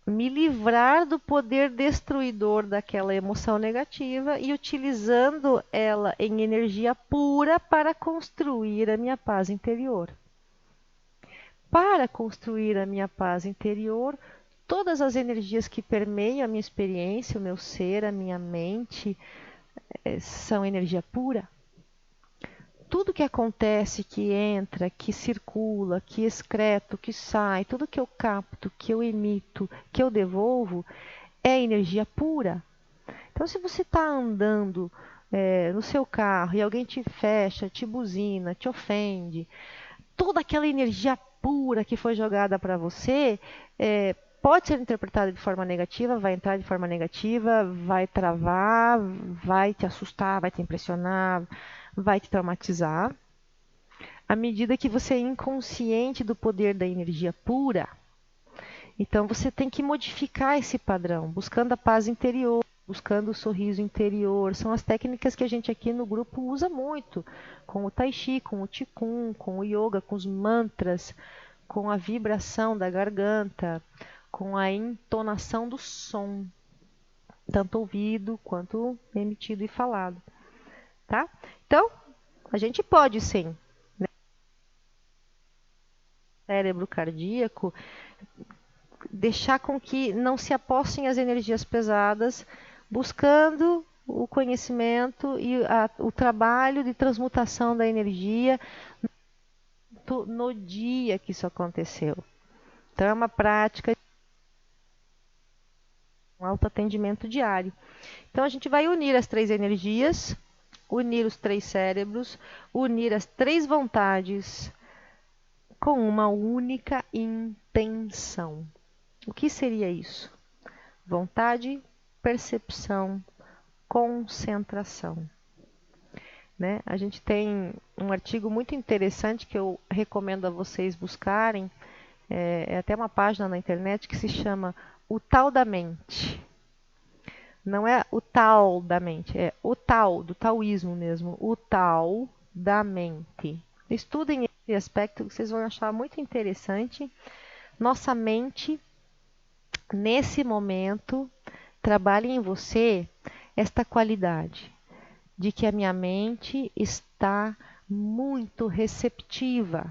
me livrar do poder destruidor daquela emoção negativa e utilizando ela em energia pura para construir a minha paz interior. Para construir a minha paz interior, todas as energias que permeiam a minha experiência, o meu ser, a minha mente, são energia pura. Tudo que acontece, que entra, que circula, que excreto, que sai, tudo que eu capto, que eu emito, que eu devolvo, é energia pura. Então, se você está andando no seu carro e alguém te fecha, te buzina, te ofende, toda aquela energia pura que foi jogada para você pode ser interpretada de forma negativa, vai entrar de forma negativa, vai travar, vai te assustar, vai te impressionar, vai te traumatizar. À medida que você é inconsciente do poder da energia pura, então você tem que modificar esse padrão, buscando a paz interior, buscando o sorriso interior. São as técnicas que a gente aqui no grupo usa muito, com o Tai Chi, com o Qigong, com o Yoga, com os mantras, com a vibração da garganta, com a entonação do som, tanto ouvido quanto emitido e falado, tá? Então, a gente pode sim, né? Cérebro cardíaco, deixar com que não se apossem as energias pesadas, buscando o conhecimento e o trabalho de transmutação da energia no dia que isso aconteceu. Então, é uma prática de um autoatendimento diário. Então, a gente vai unir as 3 energias, unir os 3 cérebros, unir as 3 vontades com uma única intenção. O que seria isso? Vontade, percepção, concentração. Né? A gente tem um artigo muito interessante que eu recomendo a vocês buscarem, é até uma página na internet que se chama O Tal da Mente. Não é o tal da mente, é o tal, do taoísmo mesmo, o tal da mente. Estudem esse aspecto que vocês vão achar muito interessante. Nossa mente, nesse momento, trabalha em você esta qualidade de que a minha mente está muito receptiva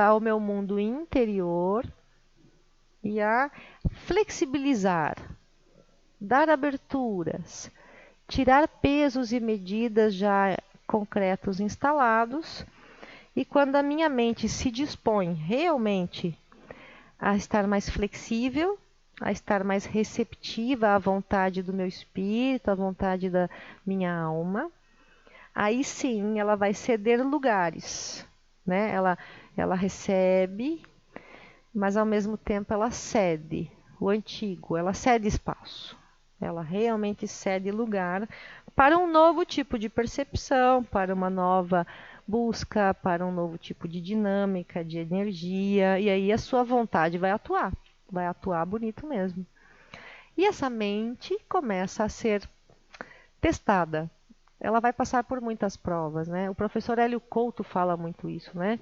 ao meu mundo interior e a flexibilizar, dar aberturas, tirar pesos e medidas já concretos instalados. E quando a minha mente se dispõe realmente a estar mais flexível, a estar mais receptiva à vontade do meu espírito, à vontade da minha alma, aí sim ela vai ceder lugares, né? Ela recebe, mas ao mesmo tempo ela cede o antigo, ela cede espaço. Ela realmente cede lugar para um novo tipo de percepção, para uma nova busca, para um novo tipo de dinâmica, de energia, e aí a sua vontade vai atuar bonito mesmo. E essa mente começa a ser testada. Ela vai passar por muitas provas, né? O professor Hélio Couto fala muito isso, né?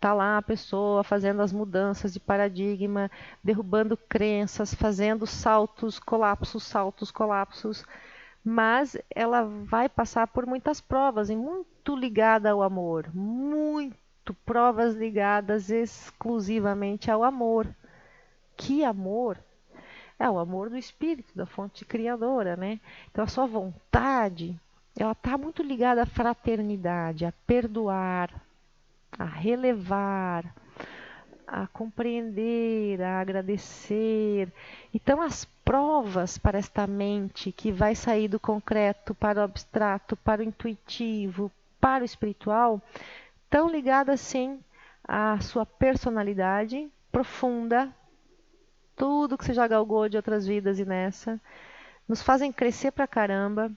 Tá lá a pessoa fazendo as mudanças de paradigma, derrubando crenças, fazendo saltos, colapsos, mas ela vai passar por muitas provas e muito ligada ao amor, muito provas ligadas exclusivamente ao amor. Que amor? É o amor do espírito, da fonte criadora, né? Então a sua vontade, ela está muito ligada à fraternidade, a perdoar, a relevar, a compreender, a agradecer. Então, as provas para esta mente que vai sair do concreto para o abstrato, para o intuitivo, para o espiritual, estão ligadas sim à sua personalidade profunda, tudo que você já galgou de outras vidas e nessa, nos fazem crescer pra caramba.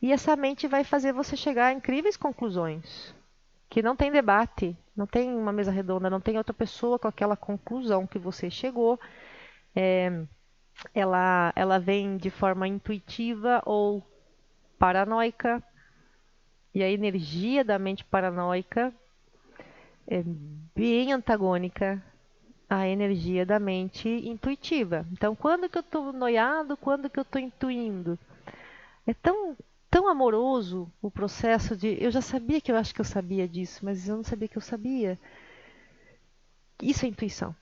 E essa mente vai fazer você chegar a incríveis conclusões, que não tem debate, não tem uma mesa redonda, não tem outra pessoa com aquela conclusão que você chegou. Ela vem de forma intuitiva ou paranoica, e a energia da mente paranoica é bem antagônica à energia da mente intuitiva. Então, quando que eu estou noiado, quando que eu estou intuindo? É tão amoroso o processo de... Eu já sabia que eu acho que eu sabia disso, mas eu não sabia que eu sabia. Isso é intuição.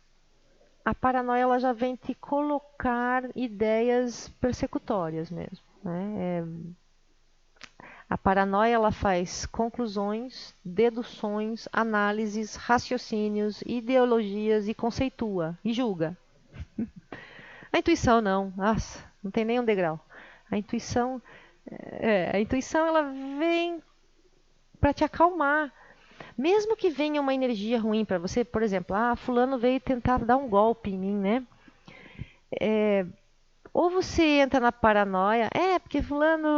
A paranoia ela já vem te colocar ideias persecutórias mesmo, né? A paranoia ela faz conclusões, deduções, análises, raciocínios, ideologias e conceitua e julga. A intuição não, nossa, não tem nem um degrau. A intuição ela vem para te acalmar. Mesmo que venha uma energia ruim para você, por exemplo, fulano veio tentar dar um golpe em mim, né? Ou você entra na paranoia, porque fulano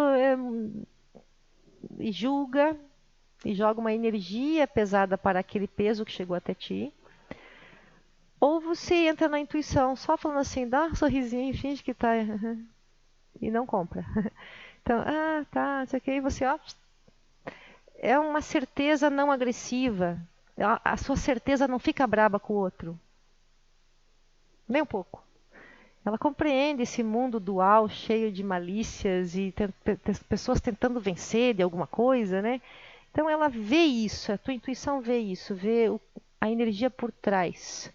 e julga e joga uma energia pesada para aquele peso que chegou até ti. Ou você entra na intuição, só falando assim, dá um sorrisinho, finge que tá e não compra. Então, tá, não sei o que, e você, ó, é uma certeza não agressiva. A sua certeza não fica braba com o outro. Nem um pouco. Ela compreende esse mundo dual, cheio de malícias e pessoas tentando vencer de alguma coisa, né? Então ela vê isso, a tua intuição vê isso, vê a energia por trás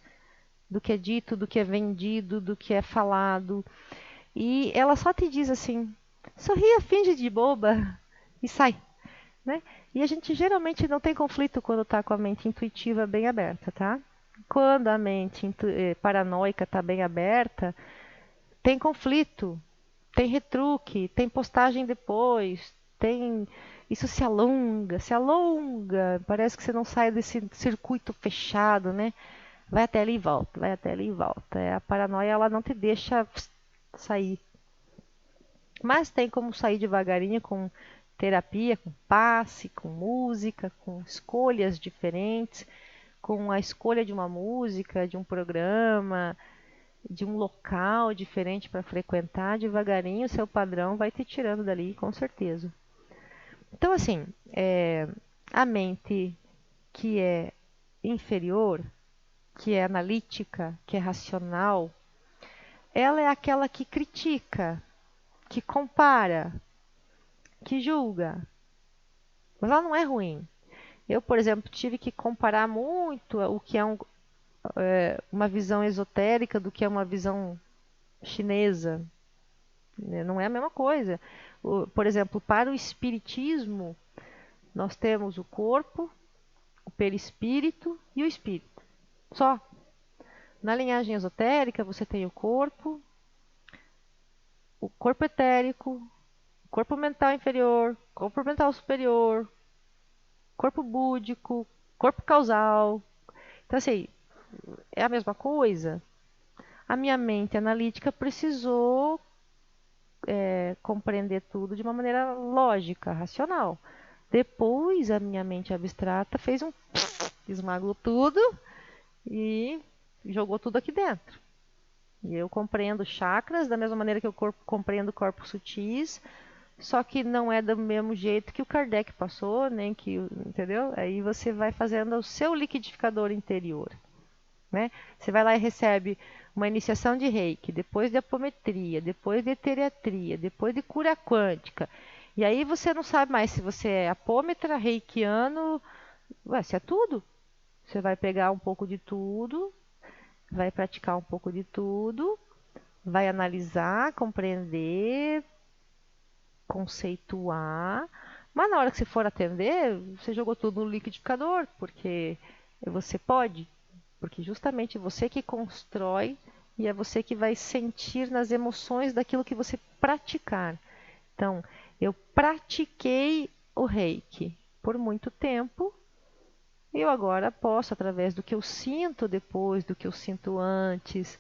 do que é dito, do que é vendido, do que é falado. E ela só te diz assim: sorria, finge de boba e sai, né? E a gente geralmente não tem conflito quando está com a mente intuitiva bem aberta, tá? Quando a mente paranoica está bem aberta, tem conflito, tem retruque, tem postagem depois, tem isso se alonga, parece que você não sai desse circuito fechado, né? Vai até ali e volta, vai até ali e volta. A paranoia ela não te deixa sair. Mas tem como sair devagarinho com terapia, com passe, com música, com escolhas diferentes, com a escolha de uma música, de um programa, de um local diferente para frequentar, devagarinho o seu padrão vai te tirando dali, com certeza. Então, assim, a mente que é inferior, que é analítica, que é racional, ela é aquela que critica, que compara, que julga. Mas ela não é ruim. Eu, por exemplo, tive que comparar muito o que é uma visão esotérica do que é uma visão chinesa. Não é a mesma coisa. Por exemplo, para o espiritismo, nós temos o corpo, o perispírito e o espírito. Só. Na linhagem esotérica, você tem o corpo etérico, o corpo mental inferior, corpo mental superior, corpo búdico, corpo causal. Então, assim, é a mesma coisa. A minha mente analítica precisou compreender tudo de uma maneira lógica, racional. Depois, a minha mente abstrata fez esmagou tudo e jogou tudo aqui dentro. E eu compreendo chakras da mesma maneira que eu compreendo corpos sutis, só que não é do mesmo jeito que o Kardec passou, nem que, entendeu? Aí você vai fazendo o seu liquidificador interior, né? Você vai lá e recebe uma iniciação de Reiki, depois de apometria, depois de eteriatria, depois de cura quântica. E aí você não sabe mais se você é apômetra, reikiano, se é tudo. Você vai pegar um pouco de tudo, vai praticar um pouco de tudo, vai analisar, compreender, conceituar, mas na hora que você for atender, você jogou tudo no liquidificador, porque você pode, porque justamente você que constrói e é você que vai sentir nas emoções daquilo que você praticar. Então, eu pratiquei o Reiki por muito tempo. E eu agora posso, através do que eu sinto depois, do que eu sinto antes,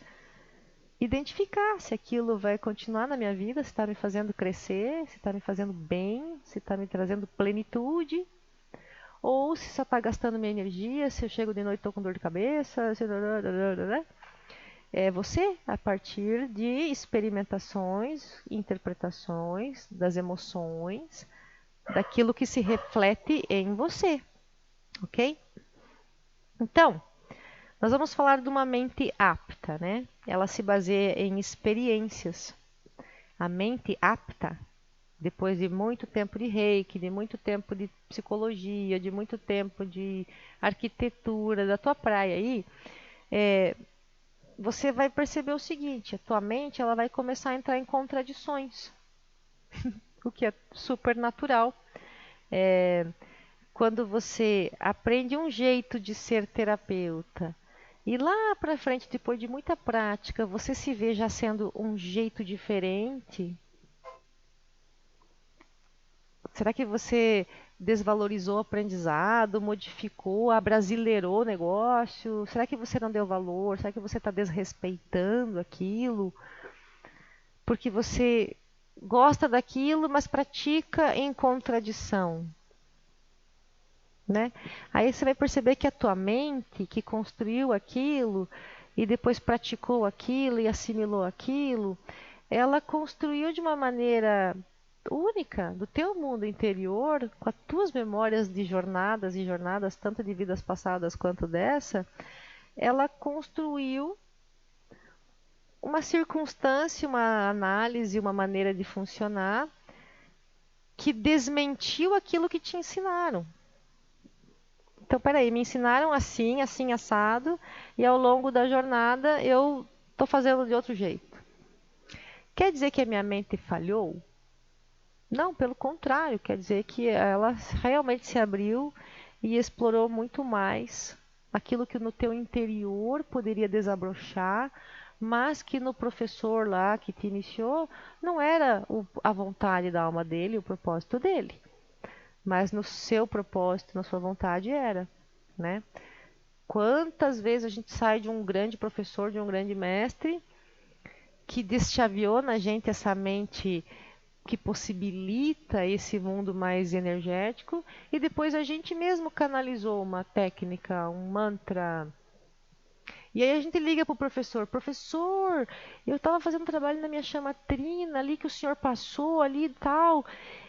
identificar se aquilo vai continuar na minha vida, se está me fazendo crescer, se está me fazendo bem, se está me trazendo plenitude, ou se só está gastando minha energia, se eu chego de noite e estou com dor de cabeça. É você, a partir de experimentações, interpretações das emoções, daquilo que se reflete em você, ok? Então, nós vamos falar de uma mente apta, né? Ela se baseia em experiências. A mente apta, depois de muito tempo de reiki, de muito tempo de psicologia, de muito tempo de arquitetura, da tua praia aí, você vai perceber o seguinte: a tua mente ela vai começar a entrar em contradições, o que é super natural. Quando você aprende um jeito de ser terapeuta e lá para frente, depois de muita prática, você se vê já sendo um jeito diferente, será que você desvalorizou o aprendizado, modificou, abrasileirou o negócio? Será que você não deu valor? Será que você está desrespeitando aquilo? Porque você gosta daquilo, mas pratica em contradição, né? Aí você vai perceber que a tua mente, que construiu aquilo e depois praticou aquilo e assimilou aquilo, ela construiu de uma maneira única do teu mundo interior, com as tuas memórias de jornadas e jornadas, tanto de vidas passadas quanto dessa, ela construiu uma circunstância, uma análise, uma maneira de funcionar que desmentiu aquilo que te ensinaram. Então, peraí, me ensinaram assim, assim, assado, e ao longo da jornada eu estou fazendo de outro jeito. Quer dizer que a minha mente falhou? Não, pelo contrário, quer dizer que ela realmente se abriu e explorou muito mais aquilo que no teu interior poderia desabrochar, mas que no professor lá que te iniciou não era a vontade da alma dele, o propósito dele. Mas no seu propósito, na sua vontade era, né? Quantas vezes a gente sai de um grande professor, de um grande mestre, que deschaveou na gente essa mente que possibilita esse mundo mais energético, e depois a gente mesmo canalizou uma técnica, um mantra. E aí a gente liga para o professor: professor, eu estava fazendo um trabalho na minha chama trina ali que o senhor passou ali e tal.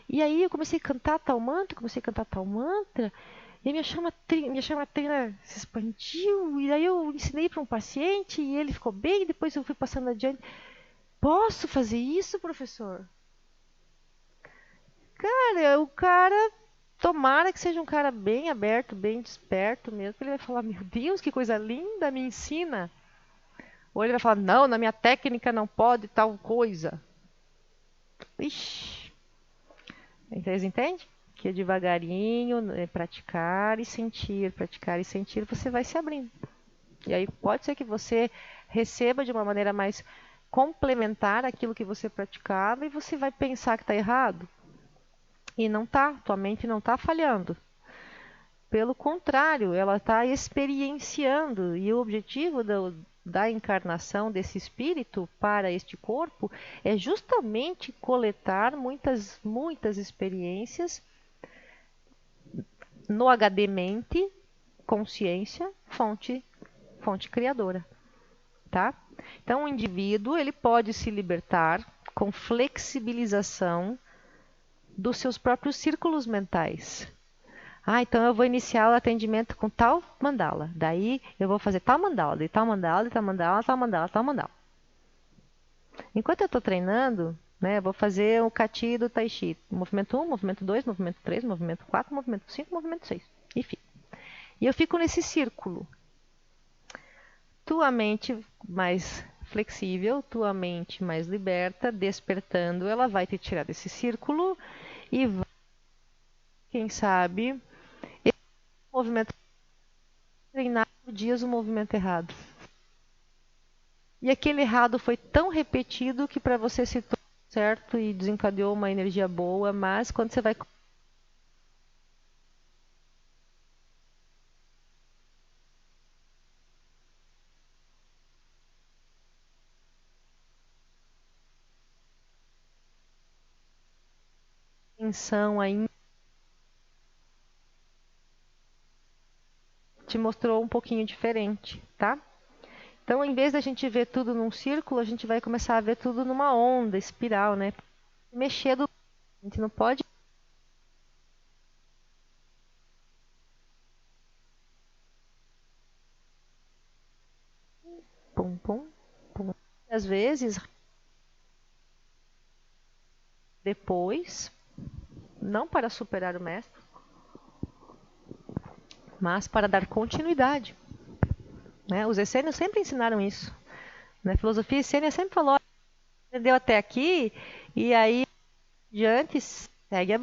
E aí eu comecei a cantar tal mantra, comecei a cantar tal mantra, e a minha chama trina se expandiu, e aí eu ensinei para um paciente e ele ficou bem, e depois eu fui passando adiante. Posso fazer isso, professor? Cara, o cara, tomara que seja um cara bem aberto, bem desperto mesmo, que ele vai falar: meu Deus, que coisa linda, me ensina. Ou ele vai falar: não, na minha técnica não pode tal coisa. Ixi. Vocês entendem? Que devagarinho, praticar e sentir, você vai se abrindo. E aí pode ser que você receba de uma maneira mais complementar aquilo que você praticava e você vai pensar que está errado. E não está, tua mente não está falhando. Pelo contrário, ela está experienciando. E o objetivo da encarnação desse espírito para este corpo é justamente coletar muitas experiências no HD mente, consciência, fonte criadora, tá? Então, o indivíduo ele pode se libertar com flexibilização dos seus próprios círculos mentais. Ah, então eu vou iniciar o atendimento com tal mandala. Daí eu vou fazer tal mandala, de tal mandala, de tal mandala, tal mandala, tal mandala. Enquanto eu estou treinando, né, eu vou fazer o Kati do Tai Chi. Movimento 1, movimento 2, movimento 3, movimento 4, movimento 5, movimento 6. Enfim. E eu fico nesse círculo. Tua mente mais flexível, tua mente mais liberta, despertando, ela vai te tirar desse círculo e vai, quem sabe, o movimento treinar por dias o movimento errado. E aquele errado foi tão repetido que para você se tornou certo e desencadeou uma energia boa, mas quando você vai com atenção ainda, te mostrou um pouquinho diferente, tá? Então, em vez da gente ver tudo num círculo, a gente vai começar a ver tudo numa onda, espiral, né? Mexer do... A gente não pode... Pum, pum, pum. Às vezes, depois, não para superar o mestre, mas para dar continuidade. Né? Os essênios sempre ensinaram isso. Né? A filosofia essênia sempre falou: aprendeu até aqui, e aí, diante, segue a...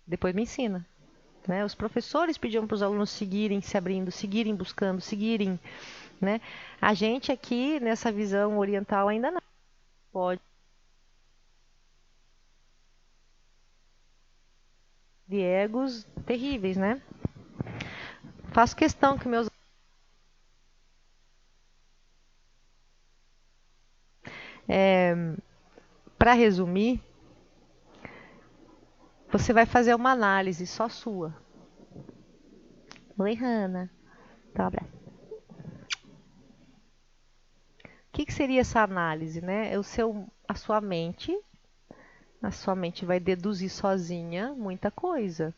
Depois me ensina. Né? Os professores pediam para os alunos seguirem se abrindo, seguirem buscando, seguirem. Né? A gente aqui, nessa visão oriental, ainda não pode. de egos terríveis, né? Faço questão que meus... Para resumir, você vai fazer uma análise só sua. Oi, Hanna. Tá, abraço. O que seria essa análise, né? A sua mente. A sua mente vai deduzir sozinha muita coisa.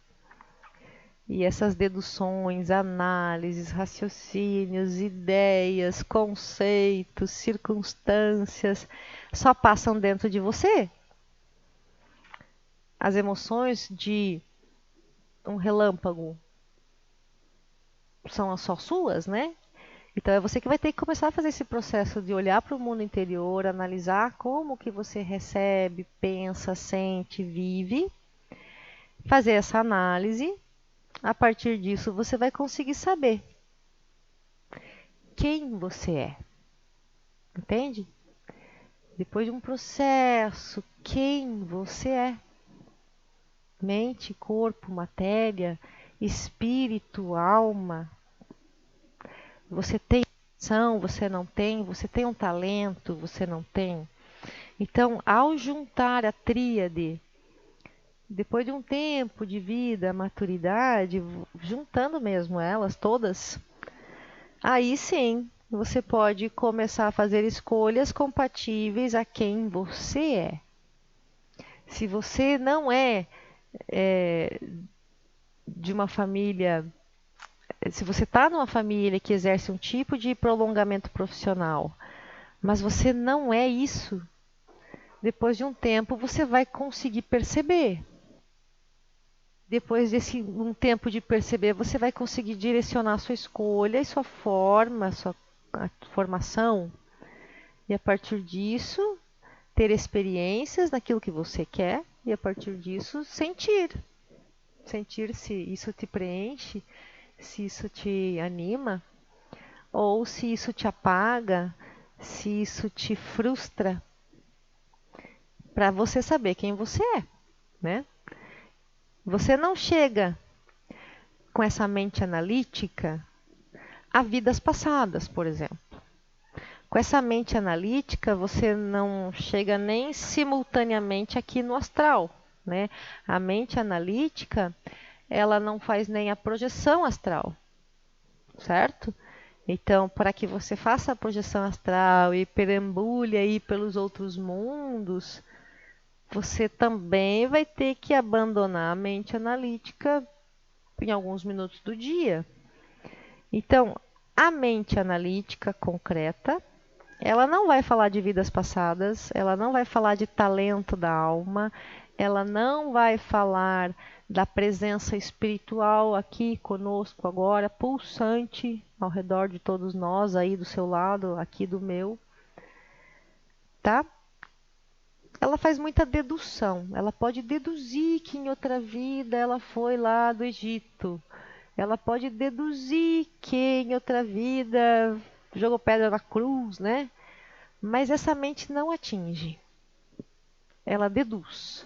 E essas deduções, análises, raciocínios, ideias, conceitos, circunstâncias, só passam dentro de você. As emoções de um relâmpago são só suas, né? Então é você que vai ter que começar a fazer esse processo de olhar para o mundo interior, analisar como que você recebe, pensa, sente, vive, fazer essa análise. A partir disso, você vai conseguir saber quem você é. Entende? Depois de um processo, quem você é. Mente, corpo, matéria, espírito, alma. Você tem ação, você não tem, você tem um talento, você não tem. Então, ao juntar a tríade, depois de um tempo de vida, maturidade, juntando mesmo elas todas, aí sim você pode começar a fazer escolhas compatíveis a quem você é. Se você não é de uma família, se você está numa família que exerce um tipo de prolongamento profissional, mas você não é isso, depois de um tempo você vai conseguir perceber. Depois desse um tempo de perceber, você vai conseguir direcionar a sua escolha e sua forma, a formação. E a partir disso, ter experiências naquilo que você quer e a partir disso sentir. Sentir se isso te preenche, se isso te anima ou se isso te apaga, se isso te frustra, para você saber quem você é, né? Você não chega com essa mente analítica a vidas passadas, por exemplo. Com essa mente analítica, você não chega nem simultaneamente aqui no astral, né? A mente analítica, ela não faz nem a projeção astral, certo? Então, para que você faça a projeção astral e perambule aí pelos outros mundos, você também vai ter que abandonar a mente analítica em alguns minutos do dia. Então, a mente analítica concreta, ela não vai falar de vidas passadas, ela não vai falar de talento da alma, ela não vai falar da presença espiritual aqui conosco agora, pulsante ao redor de todos nós, aí do seu lado, aqui do meu, tá? Ela faz muita dedução, ela pode deduzir que em outra vida ela foi lá do Egito. Ela pode deduzir que em outra vida jogou pedra na cruz, né? Mas essa mente não atinge. Ela deduz.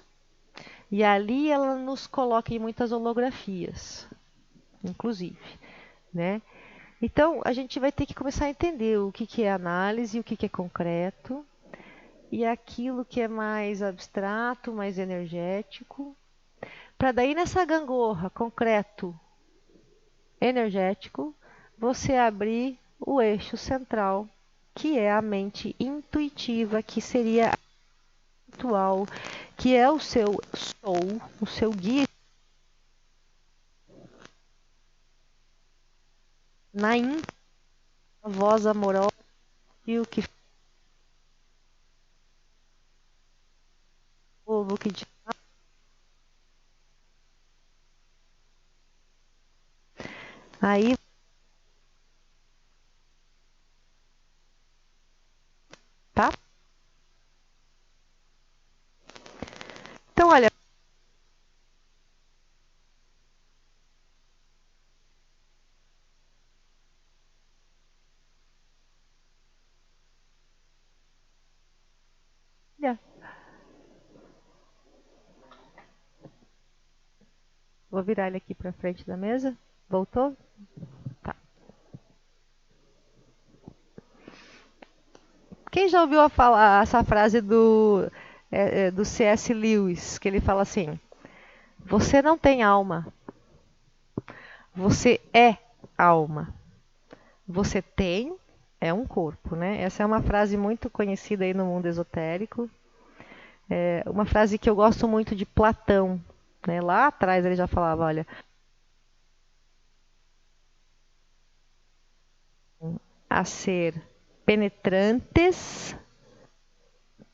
E ali ela nos coloca em muitas holografias, inclusive, né? Então a gente vai ter que começar a entender o que é análise, o que é concreto, e aquilo que é mais abstrato, mais energético, para daí nessa gangorra concreto, energético, você abrir o eixo central, que é a mente intuitiva, que seria a atual, que é o seu soul, o seu guia na voz amorosa e o que povo que aí, tá? Então, olha, Vou virar ele aqui para frente da mesa. Voltou? Tá. Quem já ouviu falar essa frase do C.S. Lewis, que ele fala assim: você não tem alma, você é alma. Você tem é um corpo, né? Essa é uma frase muito conhecida aí no mundo esotérico. É uma frase que eu gosto muito de Platão, né? Lá atrás ele já falava, olha, a ser penetrantes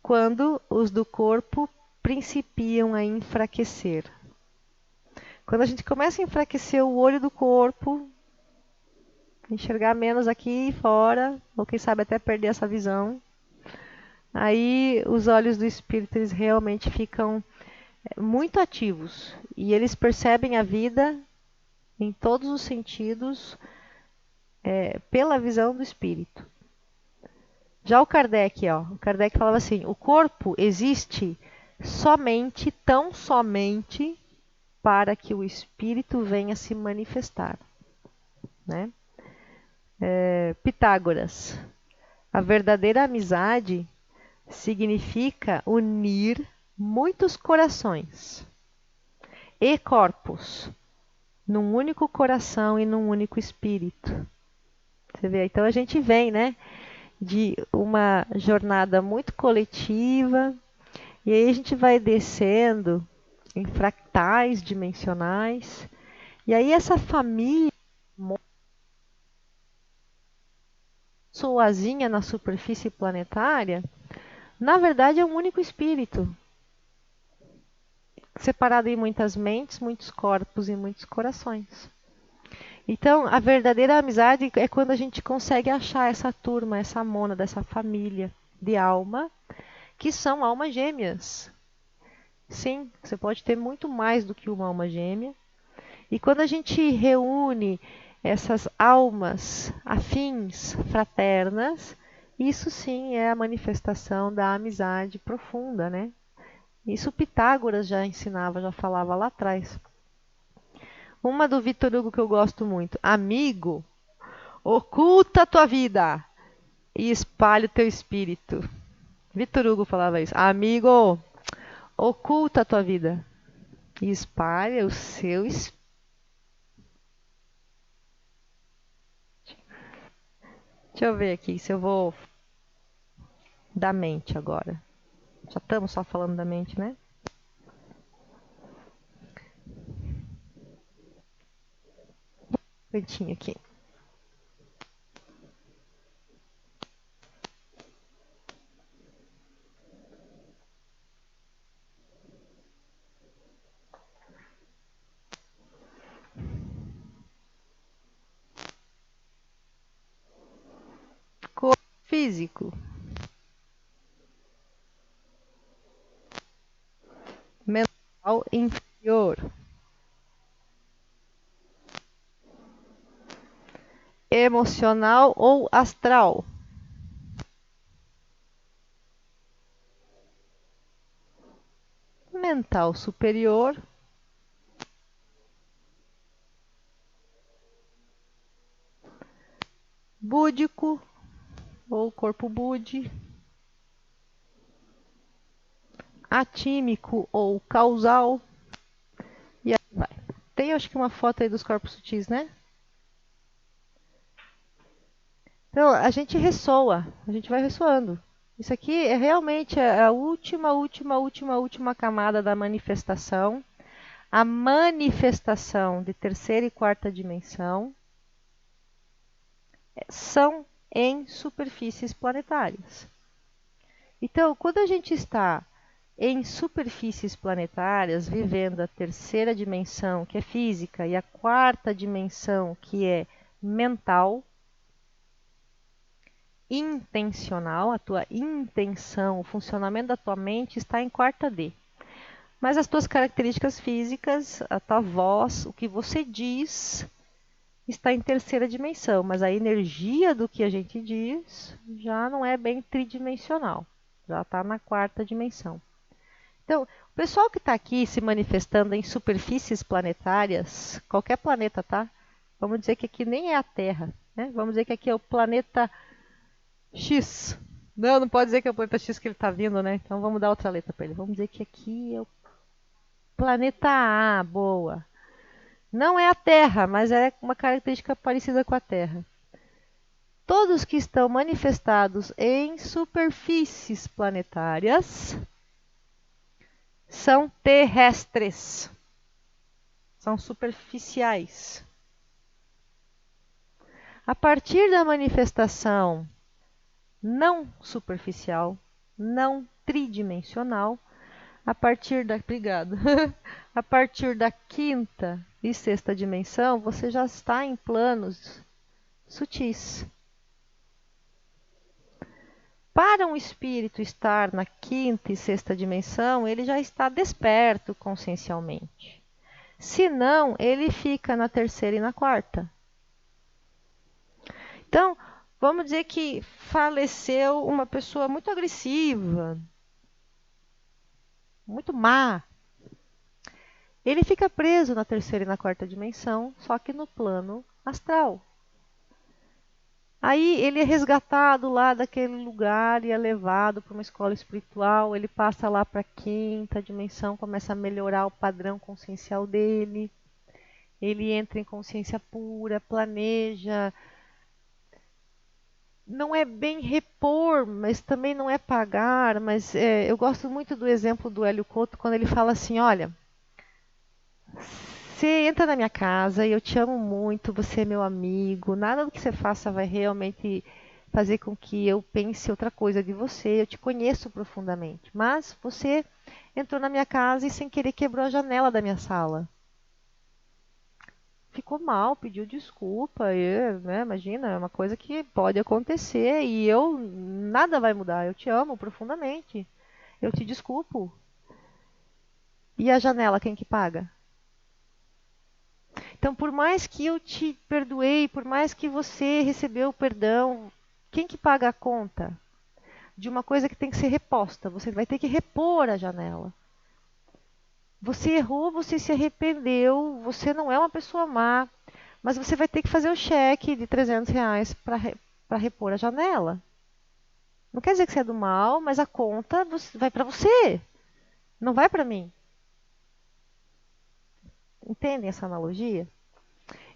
quando os do corpo principiam a enfraquecer. Quando a gente começa a enfraquecer o olho do corpo, enxergar menos aqui e fora, ou quem sabe até perder essa visão, aí os olhos do espírito eles realmente ficam muito ativos e eles percebem a vida em todos os sentidos pela visão do espírito. Já o Kardec falava assim: o corpo existe somente, tão somente, para que o espírito venha se manifestar. Né? Pitágoras: a verdadeira amizade significa unir muitos corações e corpos num único coração e num único espírito. Você vê, então a gente vem, né, de uma jornada muito coletiva e aí a gente vai descendo em fractais dimensionais e aí essa família soazinha na superfície planetária, na verdade é um único espírito, separado em muitas mentes, muitos corpos e muitos corações. Então, a verdadeira amizade é quando a gente consegue achar essa turma, essa mônada, essa família de alma, que são almas gêmeas. Sim, você pode ter muito mais do que uma alma gêmea. E quando a gente reúne essas almas afins, fraternas, isso sim é a manifestação da amizade profunda, né? Isso Pitágoras já ensinava, já falava lá atrás. Uma do Vitor Hugo que eu gosto muito. Amigo, oculta a tua vida e espalha o teu espírito. Vitor Hugo falava isso. Amigo, oculta a tua vida e espalha o seu espírito. Deixa eu ver aqui se eu vou da mente agora. Já estamos só falando da mente, né? Cantinho aqui. Corpo físico, mental inferior, emocional ou astral, mental superior, búdico ou corpo búdi, atímico ou causal, e aí vai. Tem acho que uma foto aí dos corpos sutis, né? Então a gente ressoa, a gente vai ressoando. Isso aqui é realmente a última camada da manifestação. A manifestação de terceira e quarta dimensão são em superfícies planetárias. Então, quando a gente está em superfícies planetárias, vivendo a terceira dimensão, que é física, e a quarta dimensão, que é mental, intencional, a tua intenção, o funcionamento da tua mente está em quarta D. Mas as tuas características físicas, a tua voz, o que você diz, está em terceira dimensão, mas a energia do que a gente diz já não é bem tridimensional, já está na quarta dimensão. Então, o pessoal que está aqui se manifestando em superfícies planetárias, qualquer planeta, tá? Vamos dizer que aqui nem é a Terra, né? Vamos dizer que aqui é o planeta X. Não, não pode dizer que é o planeta X que ele está vindo, né? Então vamos dar outra letra para ele. Vamos dizer que aqui é o planeta A, boa. Não é a Terra, mas é uma característica parecida com a Terra. Todos que estão manifestados em superfícies planetárias são terrestres, são superficiais. A partir da manifestação não superficial, não tridimensional, obrigado. A partir da quinta e sexta dimensão, você já está em planos sutis. Para um espírito estar na quinta e sexta dimensão, ele já está desperto consciencialmente. Se não, ele fica na terceira e na quarta. Então, vamos dizer que faleceu uma pessoa muito agressiva, muito má. Ele fica preso na terceira e na quarta dimensão, só que no plano astral. Aí ele é resgatado lá daquele lugar e é levado para uma escola espiritual. Ele passa lá para a quinta dimensão, começa a melhorar o padrão consciencial dele. Ele entra em consciência pura, planeja. Não é bem repor, mas também não é pagar. Mas eu gosto muito do exemplo do Hélio Couto, quando ele fala assim, olha, você entra na minha casa e eu te amo muito, você é meu amigo, nada do que você faça vai realmente fazer com que eu pense outra coisa de você, eu te conheço profundamente. Mas você entrou na minha casa e sem querer quebrou a janela da minha sala. Ficou mal, pediu desculpa, né, imagina, é uma coisa que pode acontecer e nada vai mudar, eu te amo profundamente, eu te desculpo. E a janela, quem que paga? Então, por mais que eu te perdoei, por mais que você recebeu o perdão, quem que paga a conta de uma coisa que tem que ser reposta? Você vai ter que repor a janela. Você errou, você se arrependeu, você não é uma pessoa má, mas você vai ter que fazer o cheque de R$ 300 para repor a janela. Não quer dizer que você é do mal, mas a conta vai para você, não vai para mim. Entendem essa analogia?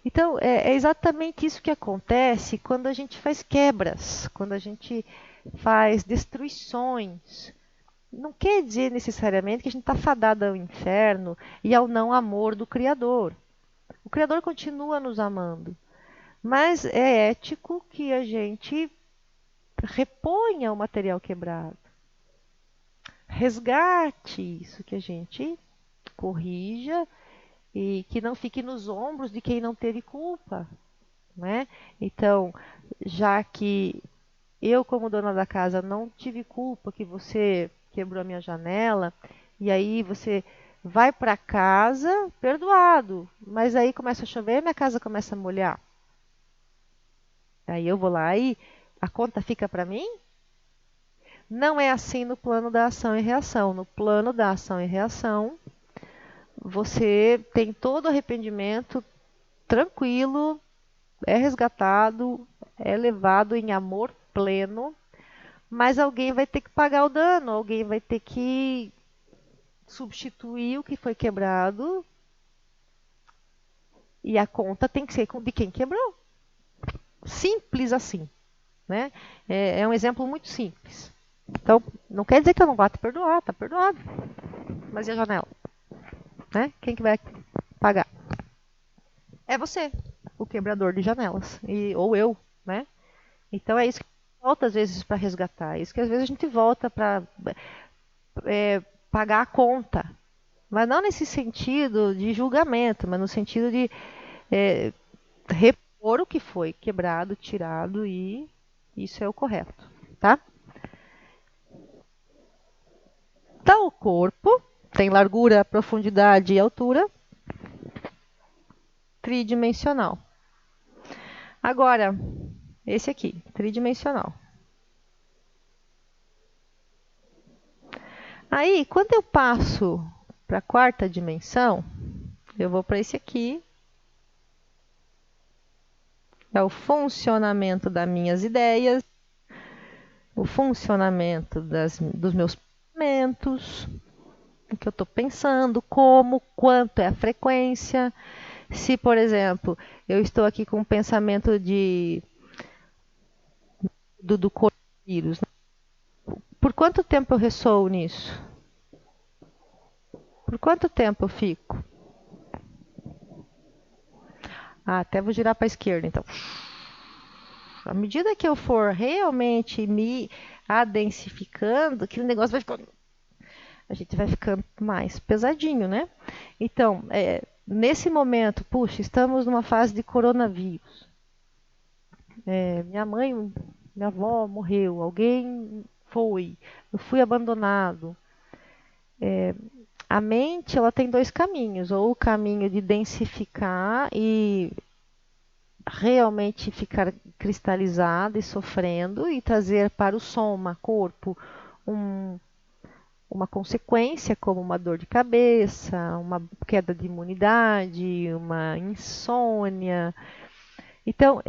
Então, é exatamente isso que acontece quando a gente faz quebras, quando a gente faz destruições. Não quer dizer necessariamente que a gente está fadado ao inferno e ao não amor do Criador. O Criador continua nos amando, mas é ético que a gente reponha o material quebrado, resgate isso, que a gente corrija e que não fique nos ombros de quem não teve culpa, né? Então, já que eu, como dona da casa, não tive culpa que você quebrou a minha janela, e aí você vai para casa perdoado, mas aí começa a chover e minha casa começa a molhar. Aí eu vou lá e a conta fica para mim? Não é assim no plano da ação e reação. No plano da ação e reação, você tem todo o arrependimento tranquilo, é resgatado, é levado em amor pleno, mas alguém vai ter que pagar o dano, alguém vai ter que substituir o que foi quebrado e a conta tem que ser de quem quebrou. Simples assim, né? É um exemplo muito simples. Então, não quer dizer que eu não vá te perdoar, tá perdoado. Mas e a janela? Né? Quem que vai pagar? É você, o quebrador de janelas, ou eu, né? Então é isso que volta às vezes para resgatar, é isso que às vezes a gente volta para pagar a conta, mas não nesse sentido de julgamento, mas no sentido de é, repor o que foi quebrado, tirado e isso é o correto, tá? Então o corpo tem largura, profundidade e altura tridimensional. Agora, esse aqui, tridimensional. Aí, quando eu passo para a quarta dimensão, eu vou para esse aqui, é o funcionamento das minhas ideias, o funcionamento dos meus pensamentos, o que eu estou pensando, como, quanto é a frequência. Se, por exemplo, eu estou aqui com um pensamento do coronavírus, por quanto tempo eu ressoo nisso? Por quanto tempo eu fico? Até vou girar para a esquerda, então. À medida que eu for realmente me adensificando, aquele negócio vai ficando. A gente vai ficando mais pesadinho, né? Então, nesse momento, puxa, estamos numa fase de coronavírus. Minha mãe, minha avó morreu, alguém foi, eu fui abandonado. A mente, ela tem dois caminhos, ou o caminho de densificar e realmente ficar cristalizada e sofrendo e trazer para o soma, corpo, um, uma consequência como uma dor de cabeça, uma queda de imunidade, uma insônia. Então,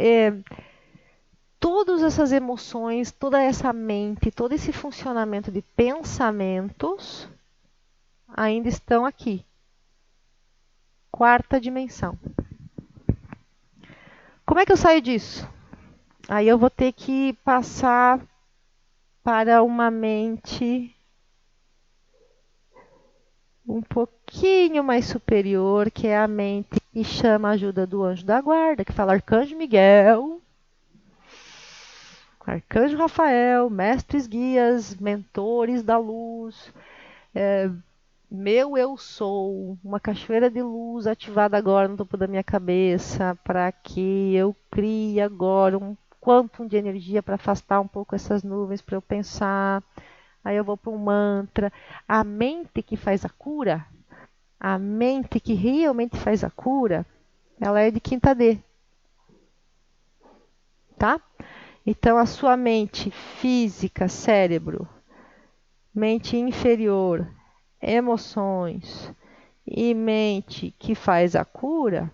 todas essas emoções, toda essa mente, todo esse funcionamento de pensamentos ainda estão aqui. Quarta dimensão. Como é que eu saio disso? Aí eu vou ter que passar para uma mente um pouquinho mais superior, que é a mente que chama a ajuda do anjo da guarda, que fala Arcanjo Miguel, Arcanjo Rafael, mestres guias, mentores da luz, meu eu sou, uma cachoeira de luz ativada agora no topo da minha cabeça, para que eu crie agora um quantum de energia para afastar um pouco essas nuvens, para eu pensar. Aí eu vou para um mantra. A mente que faz a cura, a mente que realmente faz a cura, ela é de quinta D, tá? Então a sua mente física, cérebro, mente inferior, emoções e mente que faz a cura,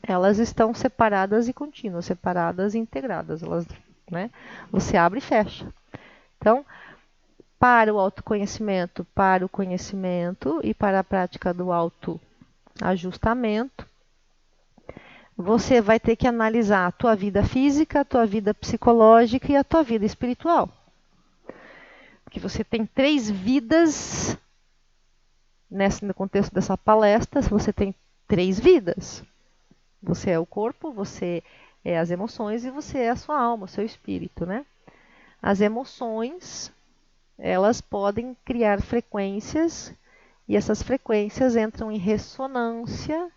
elas estão separadas e contínuas, separadas e integradas. Elas, né? Você abre e fecha. Então, para o autoconhecimento, para o conhecimento e para a prática do autoajustamento, você vai ter que analisar a tua vida física, a tua vida psicológica e a tua vida espiritual. Porque você tem 3 vidas, no contexto dessa palestra, você tem 3 vidas. Você é o corpo, você é as emoções e você é a sua alma, o seu espírito, né? As emoções, elas podem criar frequências e essas frequências entram em ressonância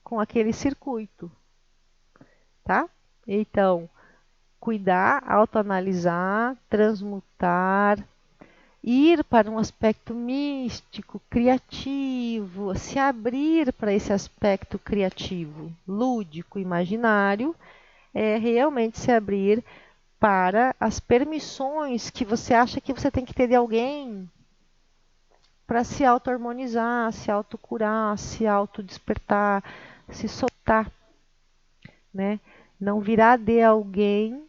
com aquele circuito, tá? Então, cuidar, autoanalisar, transmutar, ir para um aspecto místico, criativo, se abrir para esse aspecto criativo, lúdico, imaginário, é realmente se abrir para as permissões que você acha que você tem que ter de alguém para se auto-harmonizar, se autocurar, se autodespertar, se soltar, né? Não virá de alguém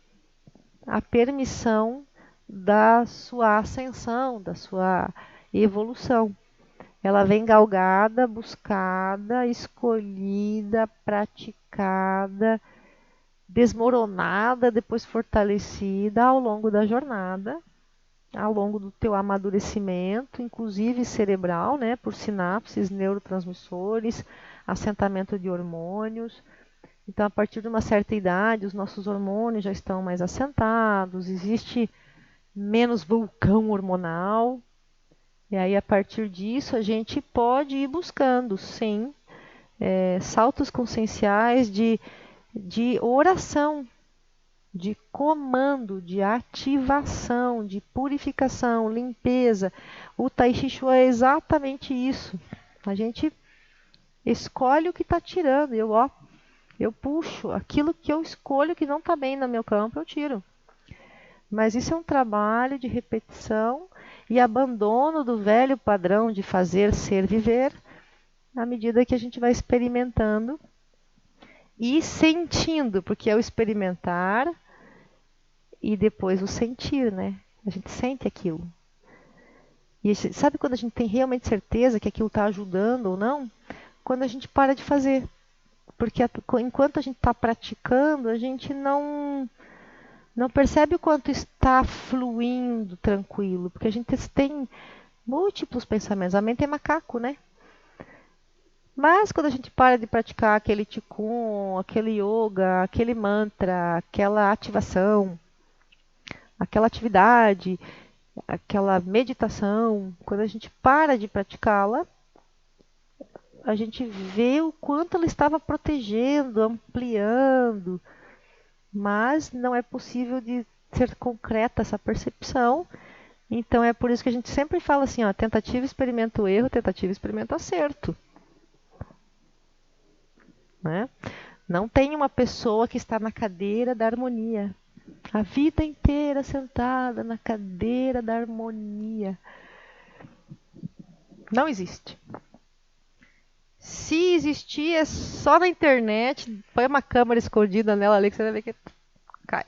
a permissão da sua ascensão, da sua evolução. Ela vem galgada, buscada, escolhida, praticada, desmoronada, depois fortalecida ao longo da jornada, ao longo do teu amadurecimento, inclusive cerebral, né, por sinapses, neurotransmissores, assentamento de hormônios. Então, a partir de uma certa idade, os nossos hormônios já estão mais assentados, existe menos vulcão hormonal. E aí, a partir disso, a gente pode ir buscando, sim, saltos conscienciais de oração, de comando, de ativação, de purificação, limpeza. O Tai Chi Chuan é exatamente isso. A gente escolhe o que está tirando. Eu puxo aquilo que eu escolho que não está bem no meu campo, eu tiro. Mas isso é um trabalho de repetição e abandono do velho padrão de fazer, ser, viver, à medida que a gente vai experimentando e sentindo, porque é o experimentar e depois o sentir, né? A gente sente aquilo. E sabe quando a gente tem realmente certeza que aquilo está ajudando ou não? Quando a gente para de fazer. Porque enquanto a gente está praticando, a gente não percebe o quanto está fluindo tranquilo. Porque a gente tem múltiplos pensamentos. A mente é macaco, né? Mas quando a gente para de praticar aquele Qigong, aquele yoga, aquele mantra, aquela ativação, aquela atividade, aquela meditação, quando a gente para de praticá-la, a gente vê o quanto ela estava protegendo, ampliando, mas não é possível de ser concreta essa percepção. Então é por isso que a gente sempre fala assim, ó, tentativa experimenta o erro, tentativa experimenta o acerto. Né? Não tem uma pessoa que está na cadeira da harmonia. A vida inteira sentada na cadeira da harmonia. Não existe. Se existir, é só na internet. Põe uma câmera escondida nela ali que você vai ver que cai.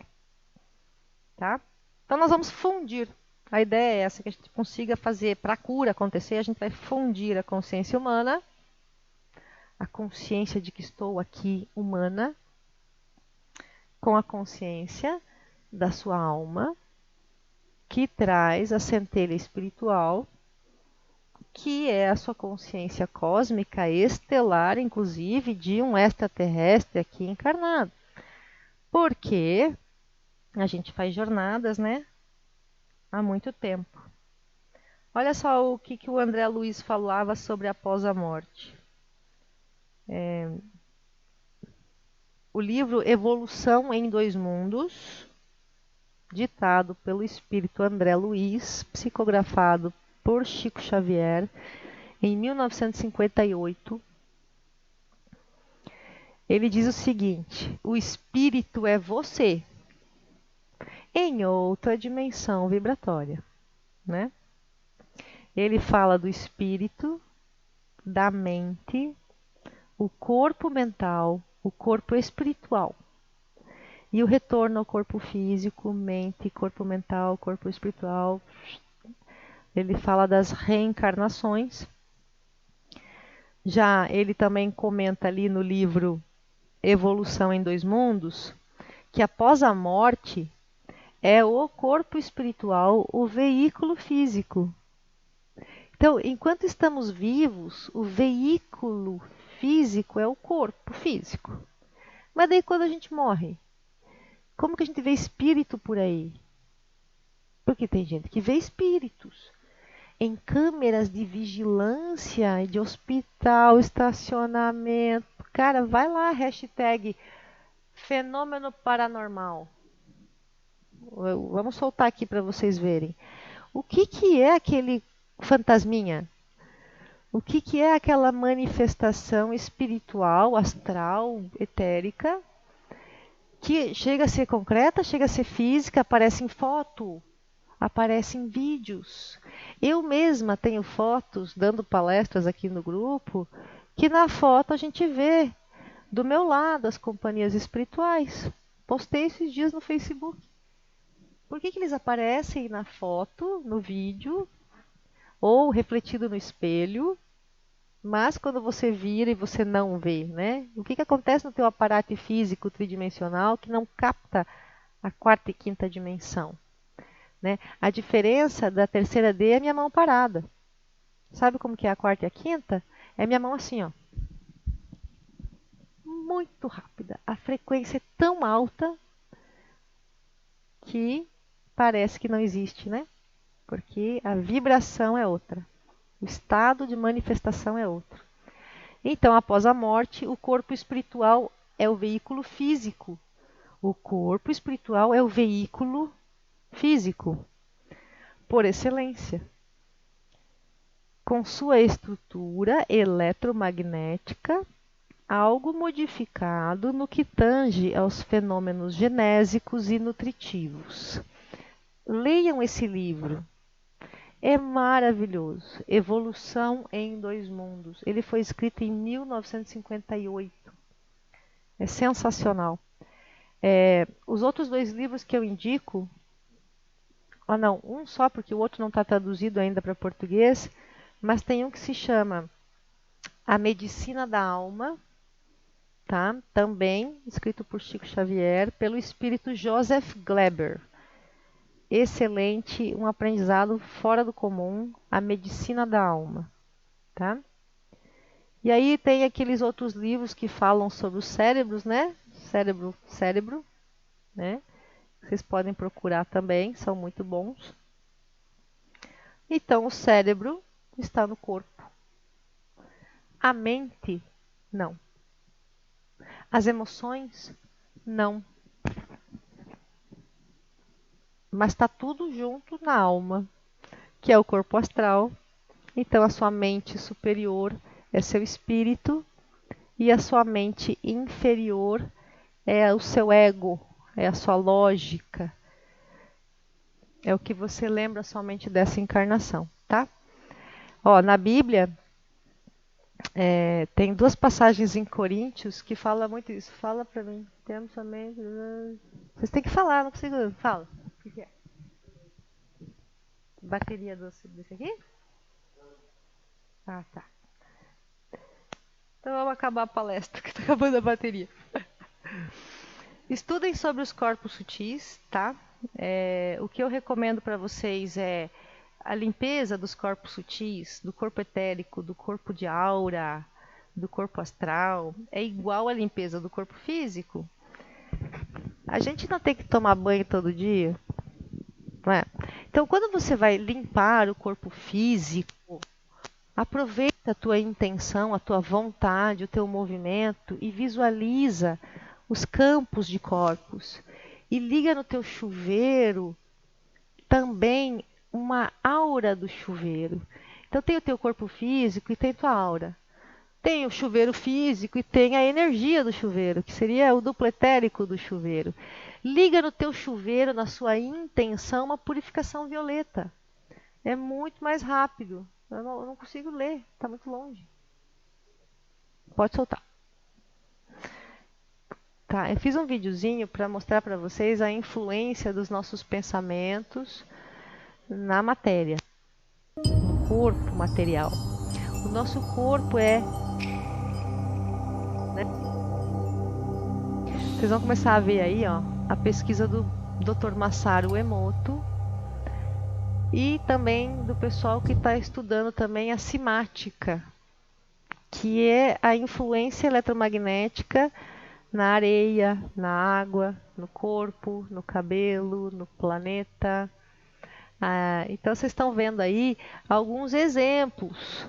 Tá? Então nós vamos fundir. A ideia é essa, que a gente consiga fazer para a cura acontecer, a gente vai fundir a consciência humana, a consciência de que estou aqui humana, com a consciência da sua alma, que traz a centelha espiritual, que é a sua consciência cósmica, estelar, inclusive, de um extraterrestre aqui encarnado. Porque a gente faz jornadas, né? Há muito tempo. Olha só o que o André Luiz falava sobre após a morte. O livro Evolução em Dois Mundos, ditado pelo espírito André Luiz, psicografado por Chico Xavier, em 1958, ele diz o seguinte: o espírito é você em outra dimensão vibratória, né? Ele fala do espírito, da mente, o corpo mental, o corpo espiritual. E o retorno ao corpo físico, mente, corpo mental, corpo espiritual. Ele fala das reencarnações. Já ele também comenta ali no livro Evolução em Dois Mundos, que após a morte é o corpo espiritual o veículo físico. Então, enquanto estamos vivos, o veículo físico é o corpo físico. Mas daí quando a gente morre, como que a gente vê espírito por aí? Porque tem gente que vê espíritos em câmeras de vigilância, de hospital, estacionamento. Cara, vai lá, hashtag fenômeno paranormal. Vamos soltar aqui para vocês verem. O que é aquele fantasminha? O que é aquela manifestação espiritual, astral, etérica, que chega a ser concreta, chega a ser física, aparece em foto, aparece em vídeos. Eu mesma tenho fotos, dando palestras aqui no grupo, que na foto a gente vê do meu lado as companhias espirituais. Postei esses dias no Facebook. Por que eles aparecem na foto, no vídeo, ou refletido no espelho, mas quando você vira e você não vê, né? O que acontece no teu aparato físico tridimensional que não capta a quarta e quinta dimensão? Né? A diferença da terceira D é minha mão parada. Sabe como que é a quarta e a quinta? É minha mão assim, ó. Muito rápida. A frequência é tão alta que parece que não existe, né? Porque a vibração é outra. O estado de manifestação é outro. Então, após a morte, o corpo espiritual é o veículo físico. O corpo espiritual é o veículo físico, por excelência. Com sua estrutura eletromagnética, algo modificado no que tange aos fenômenos genésicos e nutritivos. Leiam esse livro. é maravilhoso. Evolução em Dois Mundos. Ele foi escrito em 1958. É sensacional. Os outros dois livros que eu indico, não, um só porque o outro não está traduzido ainda para português, mas tem um que se chama A Medicina da Alma, tá? Também escrito por Chico Xavier, pelo espírito Joseph Gleber. Excelente, um aprendizado fora do comum, A Medicina da Alma, tá? E aí tem aqueles outros livros que falam sobre os cérebros, né? Cérebro, né? Vocês podem procurar também, são muito bons. Então, o cérebro está no corpo. A mente, não. As emoções, não. Mas está tudo junto na alma, que é o corpo astral. Então, a sua mente superior é seu espírito e a sua mente inferior é o seu ego, é a sua lógica. É o que você lembra somente dessa encarnação, tá? Ó, na Bíblia, tem duas passagens em Coríntios que fala muito isso. Fala pra mim. Temos somente... Vocês têm que falar, não consigo... Fala. O que é? Bateria desse aqui? Ah, tá. Então vamos acabar a palestra, que tá acabando a bateria. Estudem sobre os corpos sutis, tá? O que eu recomendo para vocês é a limpeza dos corpos sutis, do corpo etérico, do corpo de aura, do corpo astral. É igual à limpeza do corpo físico. A gente não tem que tomar banho todo dia, não é? Então, quando você vai limpar o corpo físico, aproveita a tua intenção, a tua vontade, o teu movimento e visualiza os campos de corpos. E liga no teu chuveiro também uma aura do chuveiro. Então tem o teu corpo físico e tem tua aura. Tem o chuveiro físico e tem a energia do chuveiro, que seria o duplo etérico do chuveiro. Liga no teu chuveiro, na sua intenção, uma purificação violeta. É muito mais rápido. Eu não consigo ler, está muito longe. Pode soltar. Tá, eu fiz um videozinho para mostrar para vocês a influência dos nossos pensamentos na matéria, no corpo material. O nosso corpo né? Vocês vão começar a ver aí, ó, a pesquisa do Dr. Masaru Emoto e também do pessoal que está estudando também a cimática, que é a influência eletromagnética na areia, na água, no corpo, no cabelo, no planeta. Então vocês estão vendo aí alguns exemplos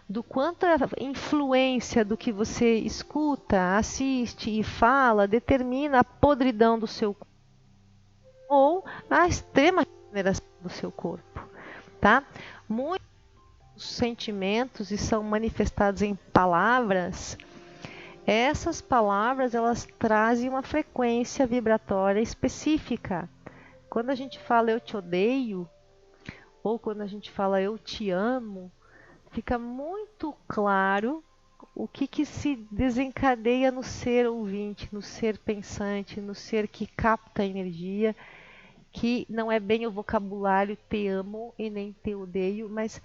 do quanto a influência do que você escuta, assiste e fala determina a podridão do seu corpo ou a extrema regeneração do seu corpo, tá? Muitos sentimentos e são manifestados em palavras. Essas palavras elas trazem uma frequência vibratória específica. Quando a gente fala eu te odeio, ou quando a gente fala eu te amo, fica muito claro o que se desencadeia no ser ouvinte, no ser pensante, no ser que capta a energia, que não é bem o vocabulário te amo e nem te odeio, mas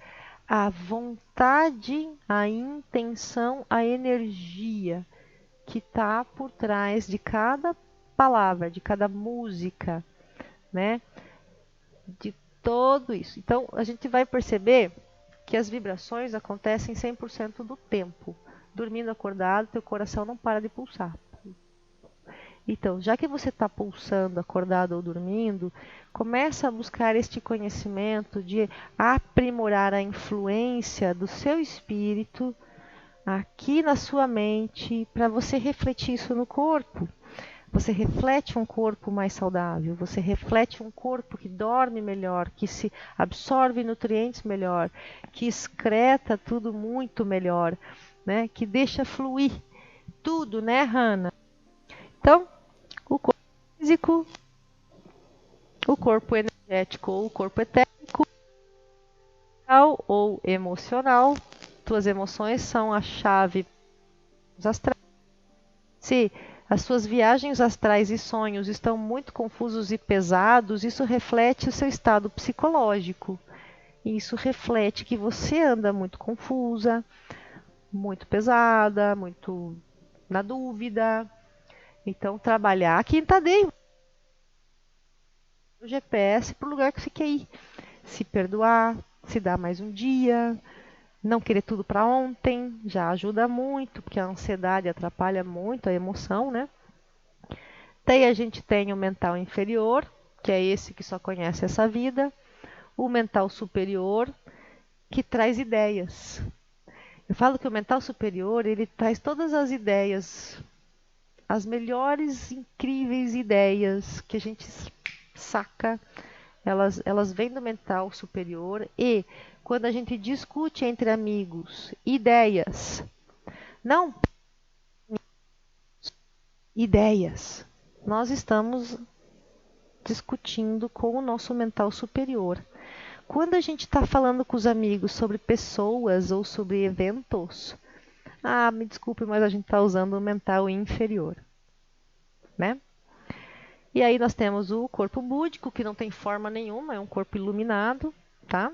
a vontade, a intenção, a energia que está por trás de cada palavra, de cada música, né? De tudo isso. Então, a gente vai perceber que as vibrações acontecem 100% do tempo. Dormindo acordado, teu coração não para de pulsar. Então, já que você está pulsando, acordado ou dormindo, começa a buscar este conhecimento de aprimorar a influência do seu espírito aqui na sua mente, para você refletir isso no corpo. Você reflete um corpo mais saudável, você reflete um corpo que dorme melhor, que se absorve nutrientes melhor, que excreta tudo muito melhor, né? Que deixa fluir tudo, né, Hannah? Então, o corpo físico, o corpo energético ou o corpo etérico ou emocional. Tuas emoções são a chave astral. Se as suas viagens astrais e sonhos estão muito confusos e pesados, isso reflete o seu estado psicológico. Isso reflete que você anda muito confusa, muito pesada, muito na dúvida. Então, trabalhar aqui em Tadei, o GPS para o lugar que você quer ir. Se perdoar, se dar mais um dia, não querer tudo para ontem, já ajuda muito, porque a ansiedade atrapalha muito a emoção, né? Daí a gente tem o mental inferior, que é esse que só conhece essa vida. O mental superior, que traz ideias. Eu falo que o mental superior, ele traz todas as ideias, as melhores, incríveis ideias que a gente saca. Elas vêm do mental superior e quando a gente discute entre amigos ideias, não ideias, nós estamos discutindo com o nosso mental superior. Quando a gente está falando com os amigos sobre pessoas ou sobre eventos, me desculpe, mas a gente está usando o mental inferior, né? E aí nós temos o corpo búdico, que não tem forma nenhuma, é um corpo iluminado, tá?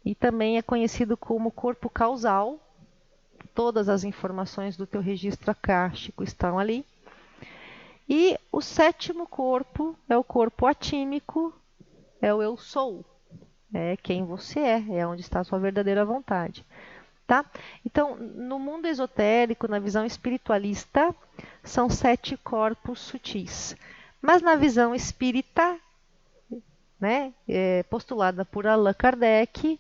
E também é conhecido como corpo causal. Todas as informações do teu registro akáshico estão ali. E o sétimo corpo é o corpo atímico, é o eu sou. É quem você é onde está a sua verdadeira vontade. Tá? Então, no mundo esotérico, na visão espiritualista, são 7 corpos sutis. Mas na visão espírita, né, postulada por Allan Kardec,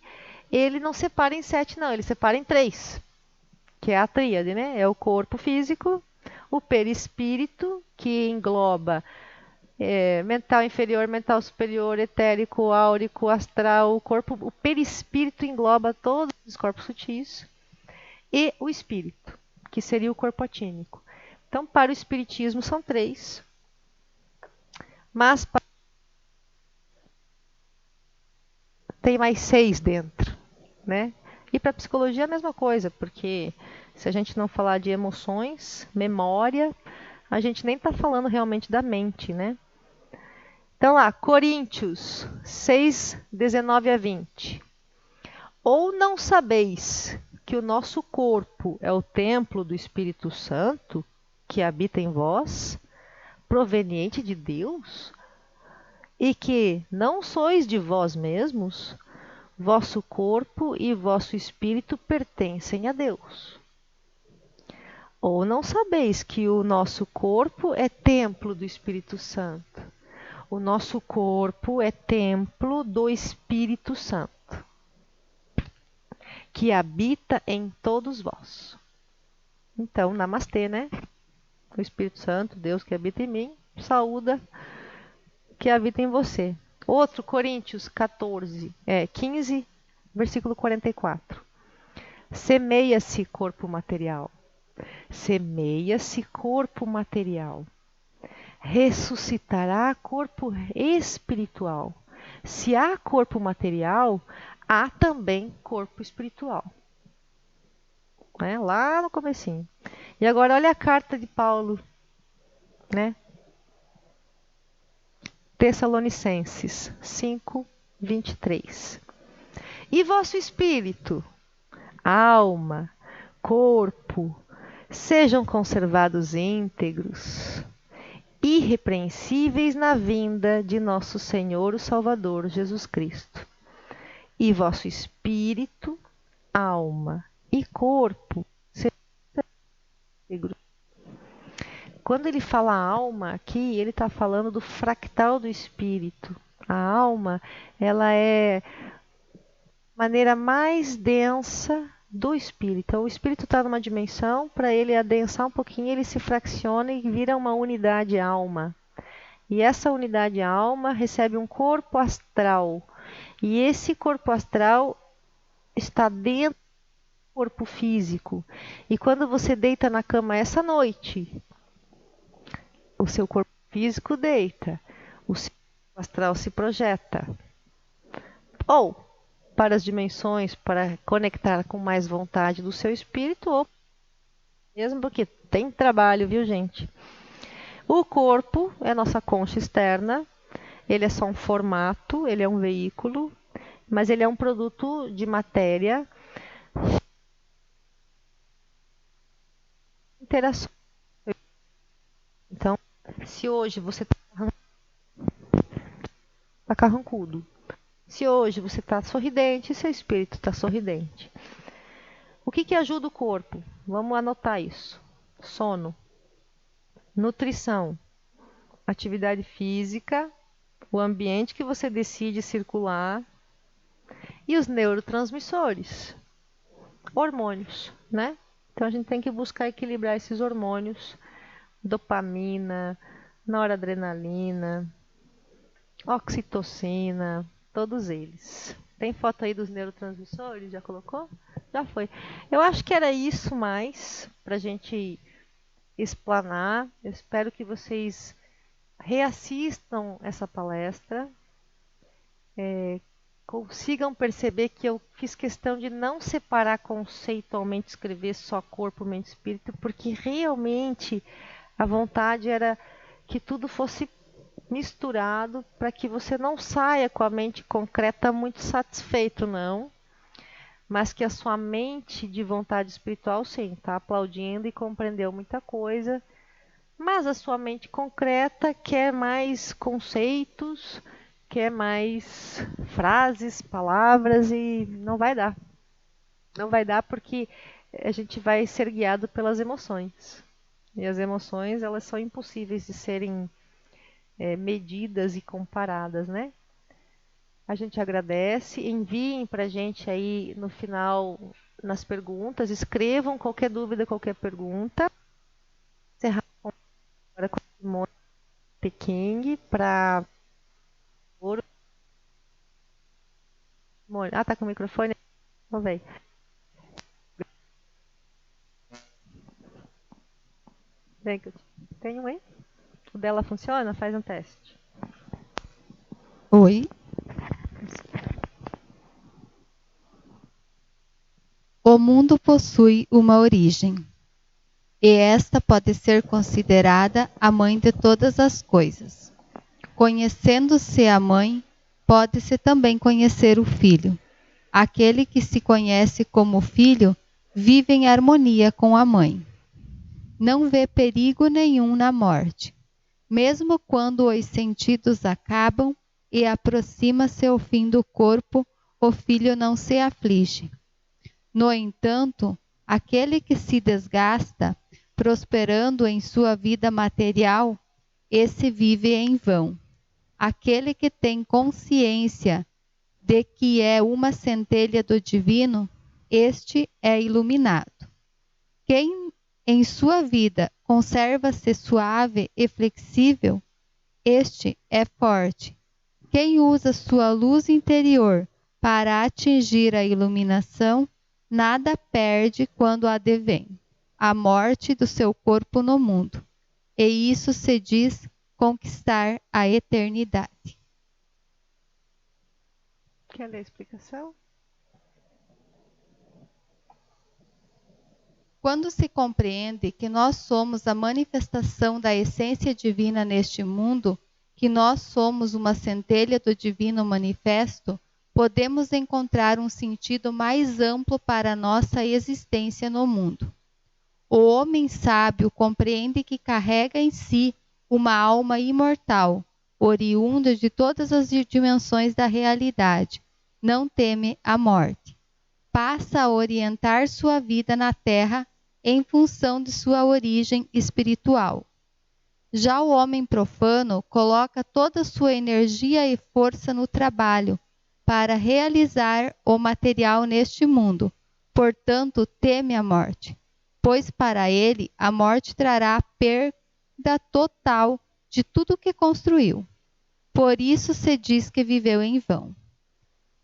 ele não separa em 7, não, ele separa em 3, que é a tríade, né? É o corpo físico, o perispírito, que engloba mental inferior, mental superior, etérico, áurico, astral, o perispírito engloba todos os corpos sutis, e o espírito, que seria o corpo atímico. Então, para o espiritismo são 3, mas tem mais 6 dentro, né? E para a psicologia é a mesma coisa, porque se a gente não falar de emoções, memória, a gente nem está falando realmente da mente, né? Então lá, Coríntios 6, 19 a 20. Ou não sabeis que o nosso corpo é o templo do Espírito Santo, que habita em vós, proveniente de Deus, e que não sois de vós mesmos, vosso corpo e vosso espírito pertencem a Deus. Ou não sabeis que o nosso corpo é templo do Espírito Santo? O nosso corpo é templo do Espírito Santo, que habita em todos vós. Então, namastê, né? O Espírito Santo, Deus que habita em mim, saúda que habita em você. Outro, Coríntios 15, versículo 44. Semeia-se corpo material. Semeia-se corpo material. Ressuscitará corpo espiritual. Se há corpo material, há também corpo espiritual. Né? Lá no comecinho. E agora olha a carta de Paulo, né? Tessalonicenses 5, 23. E vosso espírito, alma, corpo, sejam conservados íntegros, irrepreensíveis na vinda de nosso Senhor o Salvador Jesus Cristo. E vosso espírito, alma e corpo sejam íntegros. Quando ele fala alma aqui, ele está falando do fractal do espírito. A alma, ela é a maneira mais densa do espírito. Então, o espírito está numa dimensão, para ele adensar um pouquinho, ele se fracciona e vira uma unidade alma. E essa unidade alma recebe um corpo astral. E esse corpo astral está dentro do corpo físico. E quando você deita na cama essa noite, o seu corpo físico deita, o seu corpo astral se projeta. Ou para as dimensões, para conectar com mais vontade do seu espírito, ou mesmo porque tem trabalho, viu, gente? O corpo é nossa concha externa, ele é só um formato, ele é um veículo, mas ele é um produto de matéria, interação. Então, se hoje você está carrancudo, se hoje você está sorridente, seu espírito está sorridente. O que ajuda o corpo? Vamos anotar isso. Sono, nutrição, atividade física, o ambiente que você decide circular e os neurotransmissores, hormônios, né? Então a gente tem que buscar equilibrar esses hormônios, dopamina, noradrenalina, oxitocina, todos eles. Tem foto aí dos neurotransmissores? Já colocou? Já foi. Eu acho que era isso mais para a gente explanar. Eu espero que vocês reassistam essa palestra, consigam perceber que eu fiz questão de não separar conceitualmente, escrever só corpo, mente e espírito, porque realmente a vontade era que tudo fosse misturado para que você não saia com a mente concreta muito satisfeito, não, mas que a sua mente de vontade espiritual, sim, está aplaudindo e compreendeu muita coisa, mas a sua mente concreta quer mais conceitos, quer mais frases, palavras e não vai dar. Não vai dar porque a gente vai ser guiado pelas emoções. E as emoções, elas são impossíveis de serem medidas e comparadas, né? A gente agradece, enviem para a gente aí no final nas perguntas, escrevam qualquer dúvida, qualquer pergunta. Encerrar agora com o Simone Peking para Ah, tá com o microfone? Vamos ver. Vem que eu tenho aí. O dela funciona? Faz um teste. Oi. O mundo possui uma origem, e esta pode ser considerada a mãe de todas as coisas. Conhecendo-se a mãe, pode-se também conhecer o filho. Aquele que se conhece como filho vive em harmonia com a mãe. Não vê perigo nenhum na morte. Mesmo quando os sentidos acabam e aproxima-se o fim do corpo, o filho não se aflige. No entanto, aquele que se desgasta, prosperando em sua vida material, esse vive em vão. Aquele que tem consciência de que é uma centelha do divino, este é iluminado. Quem em sua vida conserva-se suave e flexível, este é forte. Quem usa sua luz interior para atingir a iluminação, nada perde quando a devém, a morte do seu corpo no mundo. E isso se diz conquistar a eternidade. Quer ler a explicação? Quando se compreende que nós somos a manifestação da essência divina neste mundo, que nós somos uma centelha do divino manifesto, podemos encontrar um sentido mais amplo para a nossa existência no mundo. O homem sábio compreende que carrega em si uma alma imortal, oriunda de todas as dimensões da realidade. Não teme a morte. Passa a orientar sua vida na Terra em função de sua origem espiritual. Já o homem profano coloca toda sua energia e força no trabalho para realizar o material neste mundo, portanto teme a morte, pois para ele a morte trará a perda total de tudo que construiu. Por isso se diz que viveu em vão.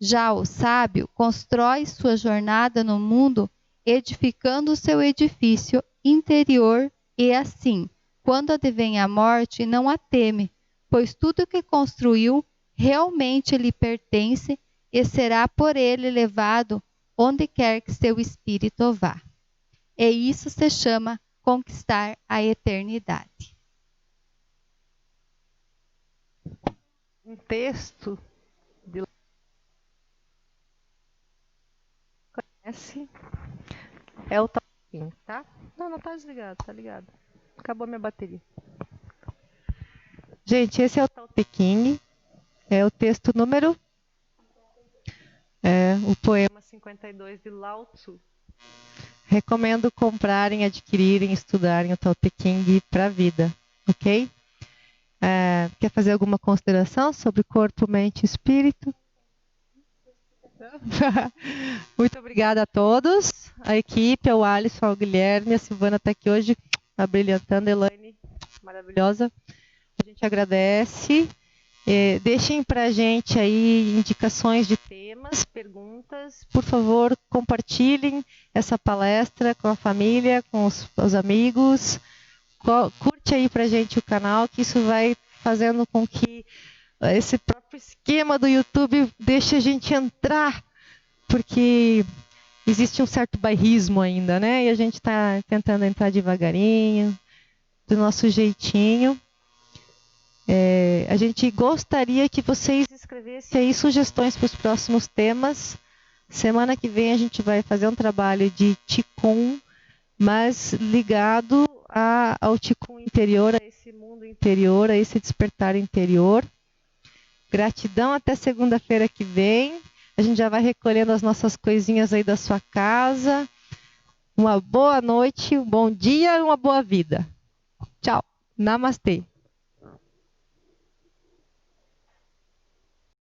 Já o sábio constrói sua jornada no mundo edificando seu edifício interior e assim, quando advém a morte, não a teme, pois tudo que construiu realmente lhe pertence e será por ele levado onde quer que seu espírito vá. E isso se chama conquistar a eternidade. Um texto de conhece é o Tao Te Ching, tá? Não, não tá desligado, tá ligado. Acabou minha bateria. Gente, esse é o Tao Te Ching, é o texto número o poema 52 de Lao Tzu. Recomendo comprarem, adquirirem, estudarem o Tao Te Ching para a vida, ok? Quer fazer alguma consideração sobre corpo, mente e espírito? Muito obrigada a todos, a equipe, ao Alisson, ao Guilherme, a Silvana está aqui hoje, abrilhantando, a Elaine, maravilhosa. A gente agradece. Deixem para a gente aí indicações de temas, perguntas. Por favor, compartilhem essa palestra com a família, com os amigos. Curte aí para a gente o canal, que isso vai fazendo com que esse próprio esquema do YouTube deixe a gente entrar, porque existe um certo bairrismo ainda, né? E a gente está tentando entrar devagarinho, do nosso jeitinho. A gente gostaria que vocês escrevessem aí sugestões para os próximos temas. Semana que vem a gente vai fazer um trabalho de Qigong, mas ligado ao Qigong interior, a esse mundo interior, a esse despertar interior. Gratidão, até segunda-feira que vem. A gente já vai recolhendo as nossas coisinhas aí da sua casa. Uma boa noite, um bom dia e uma boa vida. Tchau. Namastê.